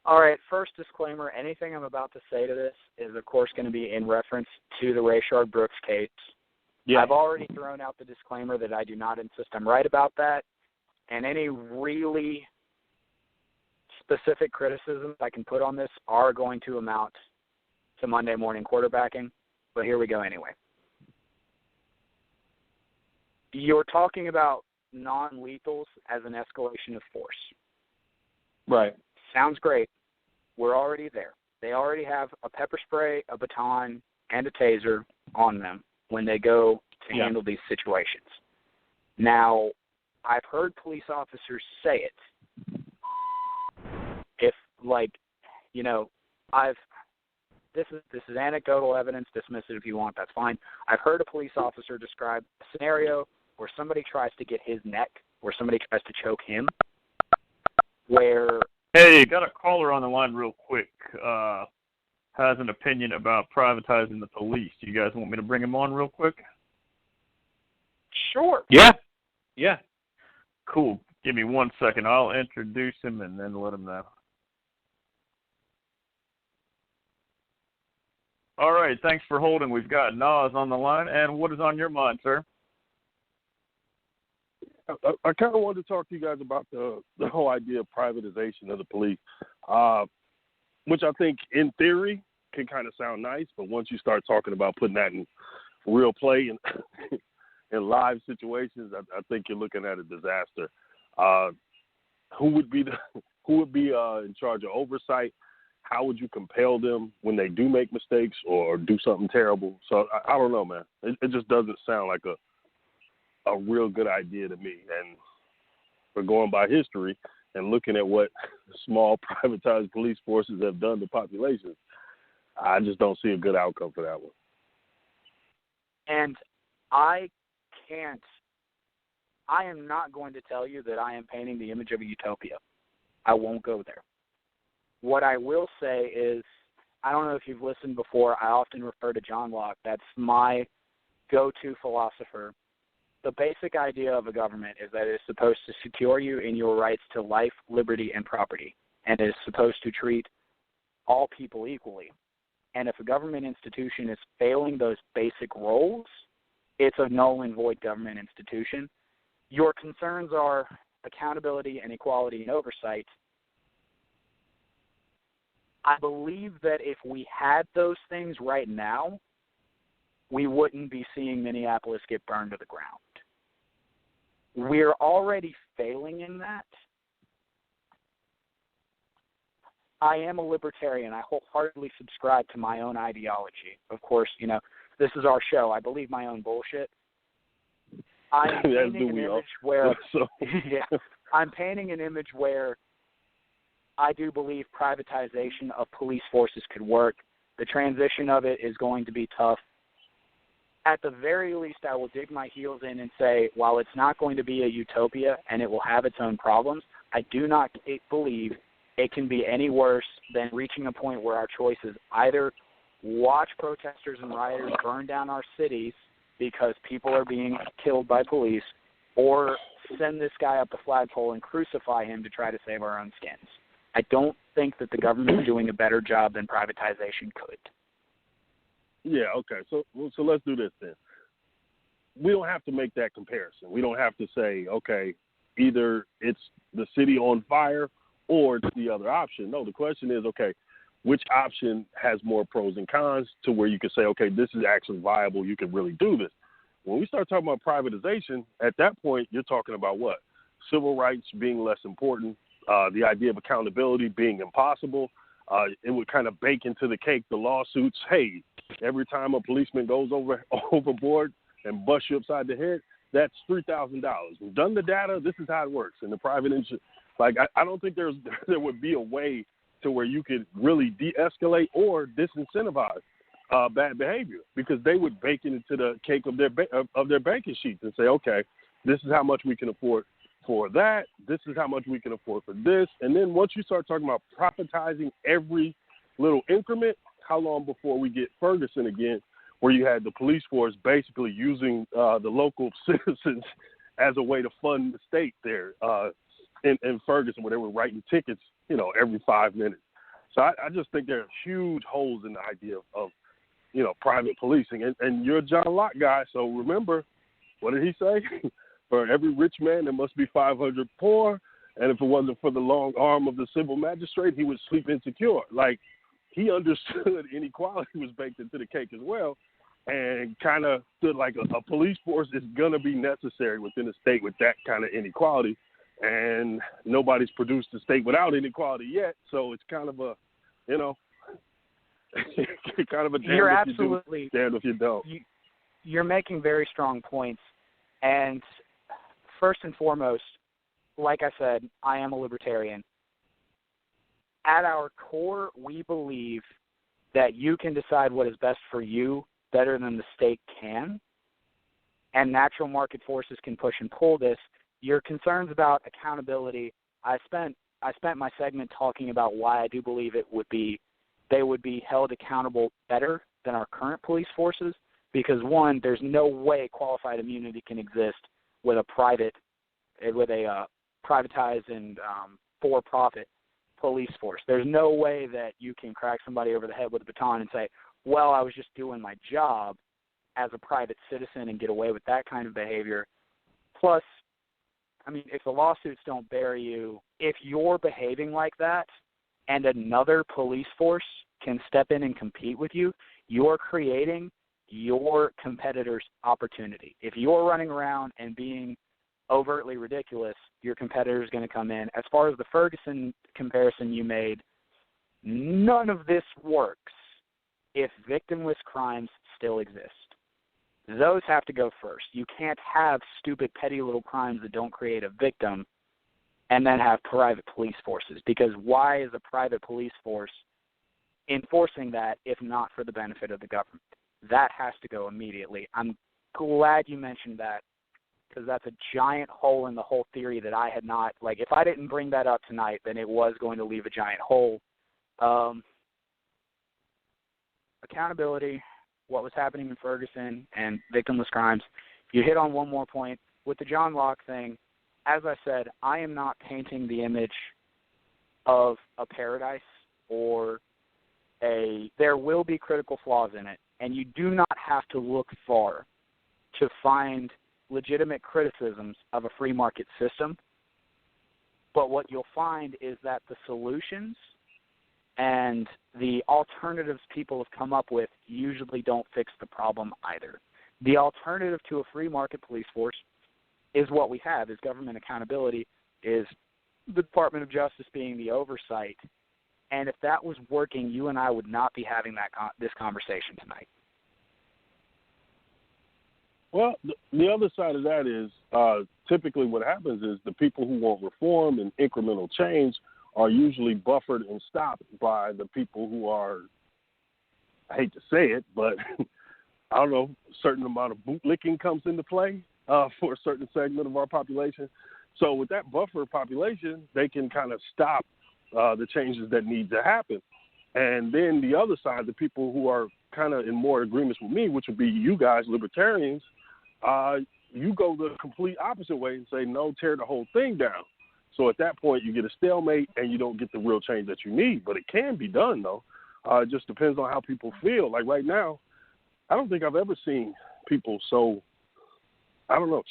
All right, first disclaimer, anything I'm about to say to this is, of course, going to be in reference to the Rayshard Brooks case. Yeah. I've already thrown out the disclaimer that I do not insist I'm right about that, and any really specific criticisms I can put on this are going to amount to Monday morning quarterbacking, but here we go anyway. You're talking about non-lethals as an escalation of force. Right. Sounds great. We're already there. They already have a pepper spray, a baton, and a taser on them when they go to handle these situations. Now, I've heard police officers say it. If, this is anecdotal evidence, dismiss it if you want, that's fine. I've heard a police officer describe a scenario where somebody tries to get his neck, where somebody tries to choke him, where... Hey, got a caller on the line real quick. Has an opinion about privatizing the police. Do you guys want me to bring him on real quick? Sure. Yeah. Cool. Give me 1 second. I'll introduce him and then let him know. All right, thanks for holding. We've got Nas on the line. And what is on your mind, sir? I kind of wanted to talk to you guys about the whole idea of privatization of the police, which I think in theory can kind of sound nice, but once you start talking about putting that in real play and in live situations, I think you're looking at a disaster. Who would be in charge of oversight? How would you compel them when they do make mistakes or do something terrible? So I don't know, man. It just doesn't sound like a real good idea to me. And we're going by history and looking at what small privatized police forces have done to populations. I just don't see a good outcome for that one. And I am not going to tell you that I am painting the image of a utopia. I won't go there. What I will say is, I don't know if you've listened before, I often refer to John Locke. That's my go-to philosopher. The basic idea of a government is that it is supposed to secure you in your rights to life, liberty, and property, and it is supposed to treat all people equally. And if a government institution is failing those basic roles, it's a null and void government institution. Your concerns are accountability and equality and oversight. I believe that if we had those things right now, we wouldn't be seeing Minneapolis get burned to the ground. We're already failing in that. I am a libertarian. I wholeheartedly subscribe to my own ideology. Of course, this is our show. I believe my own bullshit. I'm painting an image where I'm painting an image where I do believe privatization of police forces could work. The transition of it is going to be tough. At the very least, I will dig my heels in and say, while it's not going to be a utopia and it will have its own problems, I do not believe it can be any worse than reaching a point where our choice is either watch protesters and rioters burn down our cities because people are being killed by police, or send this guy up the flagpole and crucify him to try to save our own skins. I don't think that the government is doing a better job than privatization could. Yeah, okay. So let's do this then. We don't have to make that comparison. We don't have to say, okay, either it's the city on fire or it's the other option. No, the question is, okay, which option has more pros and cons to where you can say, okay, this is actually viable, you can really do this. When we start talking about privatization, at that point, you're talking about what? Civil rights being less important, the idea of accountability being impossible. It would kind of bake into the cake the lawsuits. Hey, every time a policeman goes overboard and busts you upside the head, that's $3,000. We've done the data. This is how it works. In the private industry, I don't think there would be a way to where you could really de-escalate or disincentivize bad behavior, because they would bake it into the cake of their banking sheets and say, okay, this is how much we can afford for that. This is how much we can afford for this. And then once you start talking about privatizing every little increment, how long before we get Ferguson again, where you had the police force basically using the local citizens as a way to fund the state there in Ferguson, where they were writing tickets, every 5 minutes. So I just think there are huge holes in the idea of private policing. And you're a John Locke guy, so remember, what did he say? For every rich man, there must be 500 poor. And if it wasn't for the long arm of the civil magistrate, he would sleep insecure. Like, he understood inequality was baked into the cake as well, and kind of stood like a police force is going to be necessary within a state with that kind of inequality. And nobody's produced a state without inequality yet. So it's kind of a, kind of a damn You're if absolutely, you do, damn if you don't. You're making very strong points. And first and foremost, like I said, I am a libertarian. At our core, we believe that you can decide what is best for you better than the state can, and natural market forces can push and pull this. Your concerns about accountability, I spent my segment talking about why I do believe they would be held accountable better than our current police forces, because one, there's no way qualified immunity can exist with a privatized and for-profit police force. There's no way that you can crack somebody over the head with a baton and say, well, I was just doing my job as a private citizen and get away with that kind of behavior. Plus, if the lawsuits don't bury you, if you're behaving like that and another police force can step in and compete with you, you're creating your competitor's opportunity. If you're running around and being overtly ridiculous, your competitor is going to come in. As far as the Ferguson comparison you made, none of this works if victimless crimes still exist. Those have to go first. You can't have stupid, petty little crimes that don't create a victim and then have private police forces, because why is a private police force enforcing that if not for the benefit of the government? That has to go immediately. I'm glad you mentioned that, because that's a giant hole in the whole theory that I had not, like, if I didn't bring that up tonight, then it was going to leave a giant hole. Accountability, what was happening in Ferguson, and victimless crimes. You hit on one more point. With the John Locke thing, as I said, I am not painting the image of a paradise or there will be critical flaws in it, and you do not have to look far to find legitimate criticisms of a free market system. But what you'll find is that the solutions and the alternatives people have come up with usually don't fix the problem either. The alternative to a free market police force is what we have, is government accountability, is the Department of Justice being the oversight. And if that was working, you and I would not be having this conversation tonight. Well, the other side of that is typically what happens is the people who want reform and incremental change are usually buffered and stopped by the people who are, I hate to say it, but I don't know, a certain amount of bootlicking comes into play for a certain segment of our population. So with that buffer population, they can kind of stop the changes that need to happen. And then the other side, the people who are kind of in more agreements with me, which would be you guys, libertarians, you go the complete opposite way and say, no, tear the whole thing down. So at that point, you get a stalemate and you don't get the real change that you need. But it can be done, though. It just depends on how people feel. Like right now, I don't think I've ever seen people so,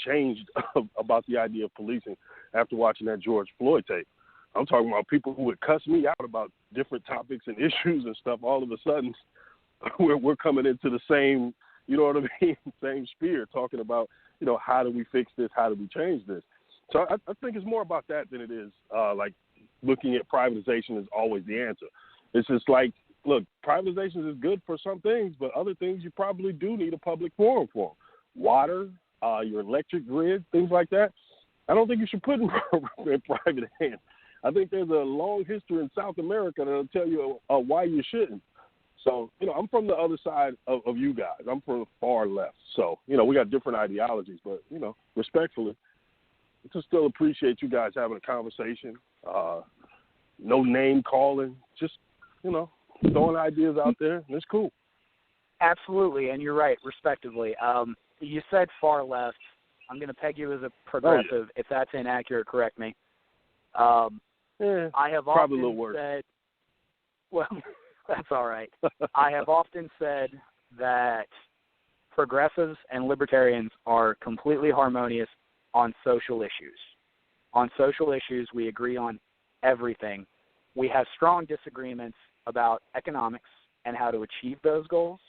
changed about the idea of policing after watching that George Floyd tape. I'm talking about people who would cuss me out about different topics and issues and stuff. All of a sudden, we're coming into the same, you know what I mean, same sphere, talking about, how do we fix this? How do we change this? So I think it's more about that than it is like looking at privatization is always the answer. It's just like, look, privatization is good for some things, but other things you probably do need a public forum for. Water, your electric grid, things like that. I don't think you should put in private hands. I think there's a long history in South America that'll tell you why you shouldn't. So, I'm from the other side of you guys. I'm from the far left. So, we got different ideologies, but, respectfully, I just still appreciate you guys having a conversation. No name calling, just, throwing ideas out there. And it's cool. Absolutely, and you're right, respectively. You said far left. I'm going to peg you as a progressive. Oh, yeah. If that's inaccurate, correct me. I have probably often a little worse. said, well, that's all right. I have often said that progressives and libertarians are completely harmonious on social issues. On social issues, we agree on everything. We have strong disagreements about economics and how to achieve those goals,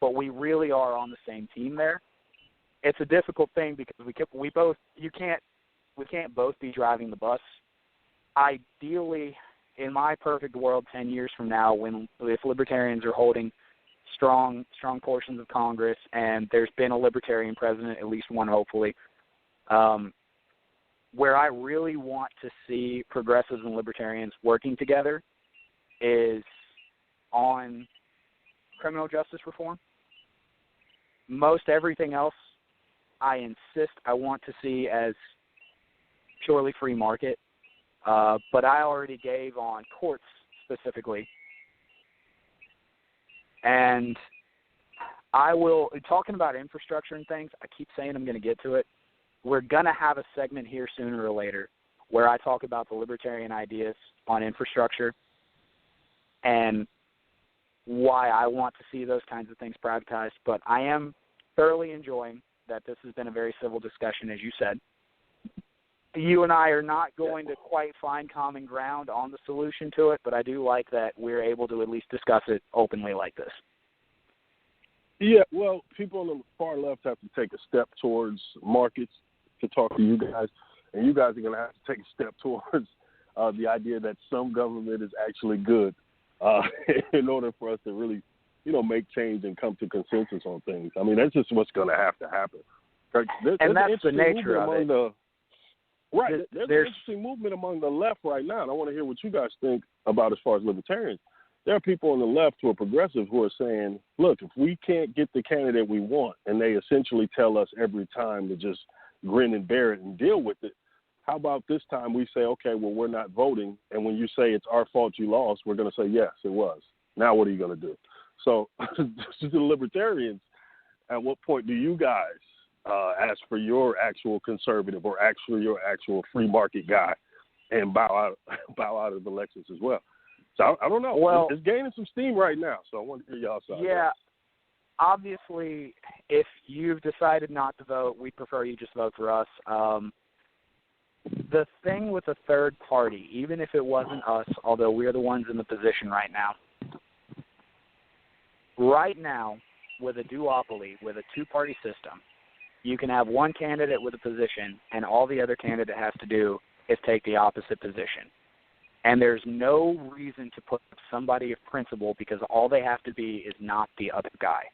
but we really are on the same team there. It's a difficult thing because we can't both be driving the bus. Ideally, in my perfect world, 10 years from now, if libertarians are holding strong portions of Congress and there's been a libertarian president, at least one hopefully, where I really want to see progressives and libertarians working together is on criminal justice reform. Most everything else I insist I want to see as purely free market. But I already gave on courts specifically. And I will, talking about infrastructure and things, I keep saying I'm going to get to it. We're going to have a segment here sooner or later where I talk about the libertarian ideas on infrastructure and why I want to see those kinds of things privatized. But I am thoroughly enjoying that this has been a very civil discussion, as you said. you and I are not going to quite find common ground on the solution to it, but I do like that we're able to at least discuss it openly like this. Yeah, well, people on the far left have to take a step towards markets to talk to you guys, and you guys are going to have to take a step towards the idea that some government is actually good in order for us to really, make change and come to consensus on things. I mean, that's just what's going to happen. And that's the nature of it. Right. There's an interesting movement among the left right now, and I want to hear what you guys think about as far as libertarians. There are people on the left who are progressive who are saying, look, if we can't get the candidate we want, and they essentially tell us every time to just grin and bear it and deal with it, how about this time we say, okay, well, we're not voting, and when you say it's our fault you lost, we're going to say, yes, it was. Now what are you going to do? So to the libertarians, at what point do you guys ask for your actual conservative or actually your actual free market guy and bow out of elections as well? So I don't know. Well, it's gaining some steam right now, so I want to hear y'all side. Yeah, obviously, if you've decided not to vote, we prefer you just vote for us. The thing with a third party, even if it wasn't us, although we're the ones in the position right now, with a duopoly, with a two-party system, you can have one candidate with a position, and all the other candidate has to do is take the opposite position. And there's no reason to put somebody of principle because all they have to be is not the other guy.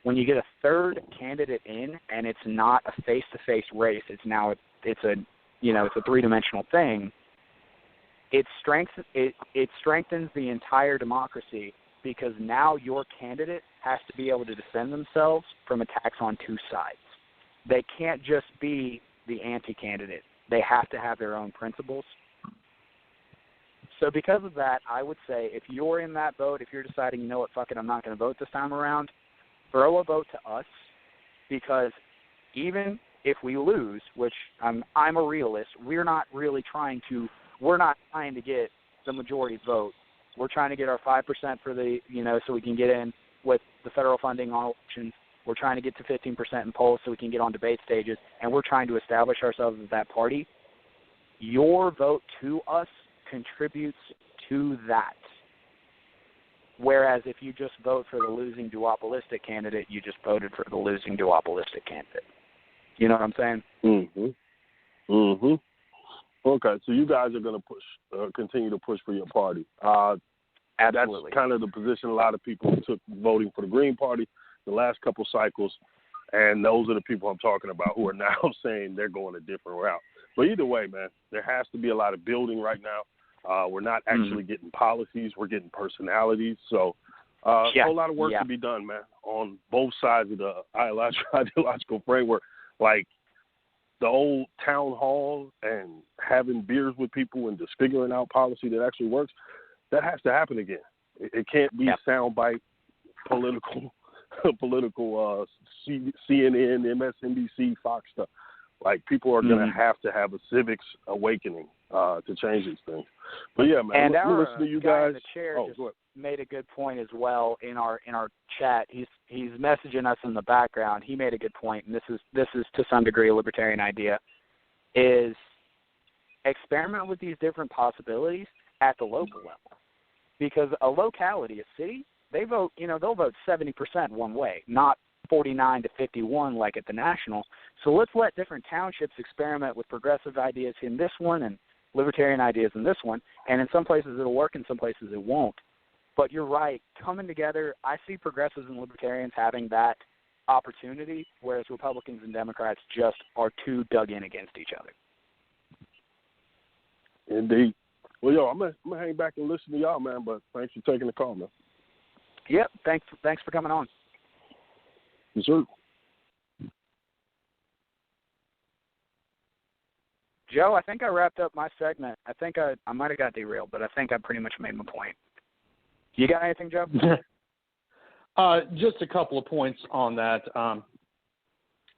When you get a third candidate in, and it's not a face-to-face race, it's a three-dimensional thing. It strengthens the entire democracy because now your candidate has to be able to defend themselves from attacks on two sides. They can't just be the anti-candidate. They have to have their own principles. So because of that, I would say if you're in that boat, if you're deciding, you know what, fuck it, I'm not going to vote this time around, throw a vote to us because even if we lose, which I'm a realist, we're not trying to get the majority vote. We're trying to get our 5% for the, so we can get in with the federal funding on elections. We're trying to get to 15% in polls so we can get on debate stages, and we're trying to establish ourselves as that party. Your vote to us contributes to that. Whereas if you just vote for the losing duopolistic candidate, you just voted for the losing duopolistic candidate. You know what I'm saying? Mm-hmm. Mm-hmm. Okay, so you guys are going to continue to push for your party. Absolutely. That's kind of the position a lot of people took voting for the Green Party the last couple cycles, and those are the people I'm talking about who are now saying they're going a different route. But either way, man, there has to be a lot of building right now. We're not actually getting policies. We're getting personalities. So a whole lot of work to be done, man, on both sides of the ideological framework. Like the old town hall and having beers with people and just figuring out policy that actually works, that has to happen again. It can't be soundbite political CNN, MSNBC, Fox stuff. Like, people are going to have a civics awakening to change these things. But yeah, man, and our listen to you guy guys. in the chair just made a good point as well in our chat. He's messaging us in the background. He made a good point, and this is to some degree a libertarian idea, is experiment with these different possibilities at the local level. Because a locality, a city, they'll vote 70% one way, not 49 to 51 like at the national. So let's let different townships experiment with progressive ideas in this one and libertarian ideas in this one. And in some places it'll work, in some places it won't. But you're right, coming together, I see progressives and libertarians having that opportunity, whereas Republicans and Democrats just are too dug in against each other. Indeed. Well, I'm gonna hang back and listen to y'all, man. But thanks for taking the call, man. Yep. Thanks for coming on. Yes, sir. Joe, I think I wrapped up my segment. I think I might have got derailed, but I think I pretty much made my point. You got anything, Joe? Just a couple of points on that.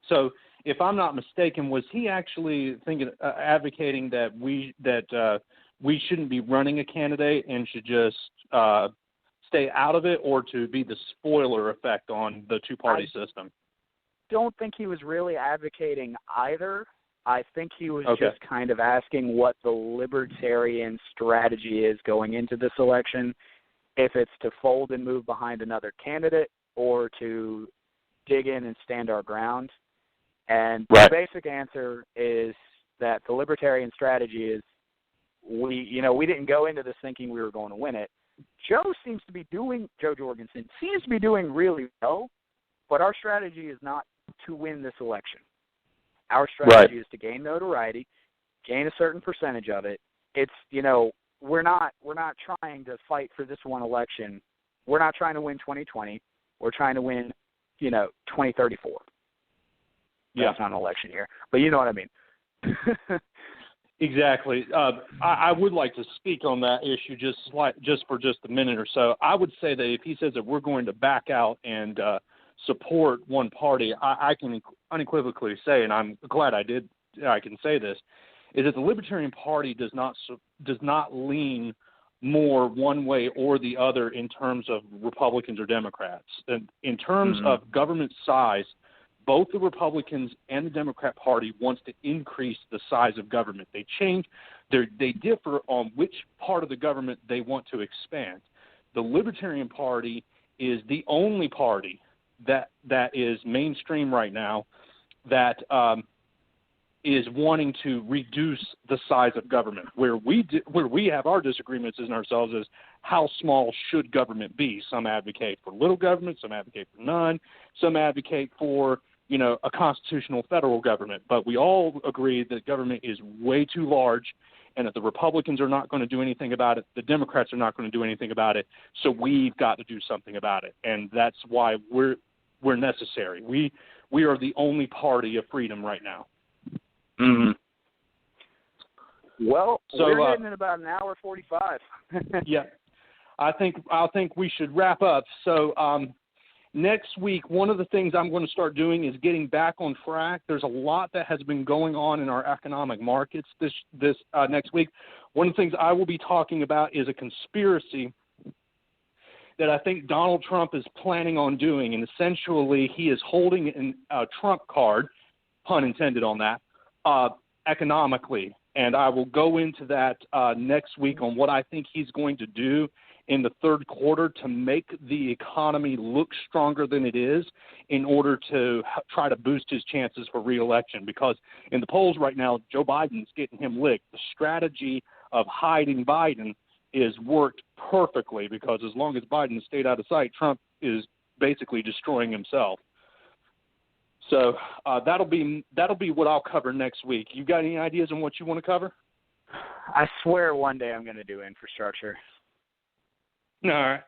So, if I'm not mistaken, was he actually advocating that we shouldn't be running a candidate and should just stay out of it, or to be the spoiler effect on the two-party system? Don't think he was really advocating either. I think he was Okay. just kind of asking what the Libertarian strategy is going into this election, if it's to fold and move behind another candidate or to dig in and stand our ground. And Right. the basic answer is that the Libertarian strategy is we didn't go into this thinking we were going to win it. Joe Jorgensen seems to be doing really well, but our strategy is not to win this election. Our strategy is to gain notoriety, gain a certain percentage of it. It's, we're not trying to fight for this one election. We're not trying to win 2020. We're trying to win, 2034. Yeah. That's not an election year, but you know what I mean. Exactly. I would like to speak on that issue just for a minute or so. I would say that if he says that we're going to back out and support one party, I can unequivocally say, and I'm glad I can say this, is that the Libertarian Party does not lean more one way or the other in terms of Republicans or Democrats. And in terms of government size, both the Republicans and the Democrat Party wants to increase the size of government. They differ on which part of the government they want to expand. The Libertarian Party is the only party that is mainstream right now that is wanting to reduce the size of government. Where we have our disagreements in ourselves is how small should government be. Some advocate for little government, some advocate for none, some advocate for a constitutional federal government. But we all agree that government is way too large and that the Republicans are not going to do anything about it. The Democrats are not going to do anything about it. So we've got to do something about it. And that's why we're necessary. We are the only party of freedom right now. Mm-hmm. Well, we're hitting in about an hour 45. Yeah. I think we should wrap up. So next week, one of the things I'm going to start doing is getting back on track. There's a lot that has been going on in our economic markets this next week. One of the things I will be talking about is a conspiracy that I think Donald Trump is planning on doing, and essentially he is holding a Trump card, pun intended on that, economically. And I will go into that next week on what I think he's going to do in the third quarter to make the economy look stronger than it is in order to try to boost his chances for re-election. Because in the polls right now, Joe Biden's getting him licked. The strategy of hiding Biden is worked perfectly because as long as Biden stayed out of sight, Trump is basically destroying himself. So that'll be what I'll cover next week. You got any ideas on what you want to cover? I swear one day I'm going to do infrastructure. All right.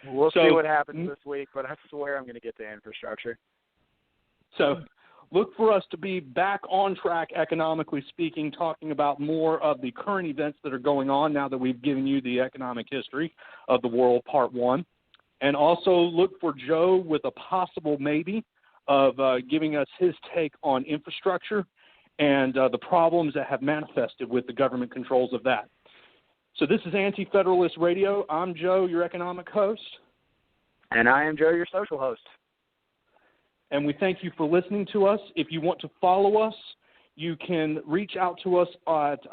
We'll see what happens this week, but I swear I'm going to get to infrastructure. So look for us to be back on track, economically speaking, talking about more of the current events that are going on now that we've given you the economic history of the world, part one. And also look for Joe with a possible maybe of giving us his take on infrastructure and the problems that have manifested with the government controls of that. So this is Anti-Federalist Radio. I'm Joe, your economic host. And I am Joe, your social host. And we thank you for listening to us. If you want to follow us, you can reach out to us at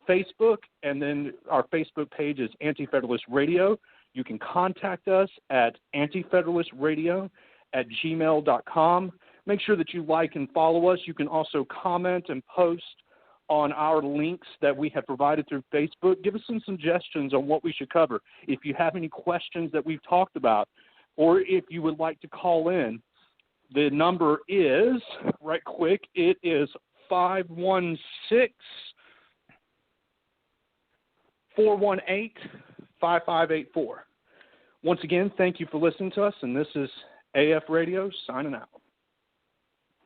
Facebook, and then our Facebook page is Anti-Federalist Radio. You can contact us at antifederalistradio@gmail.com. Make sure that you like and follow us. You can also comment and post on our links that we have provided through Facebook. Give us some suggestions on what we should cover. If you have any questions that we've talked about, or if you would like to call in, the number is, right quick, it is 516-418-5584. Once again, thank you for listening to us, and this is AF Radio signing out.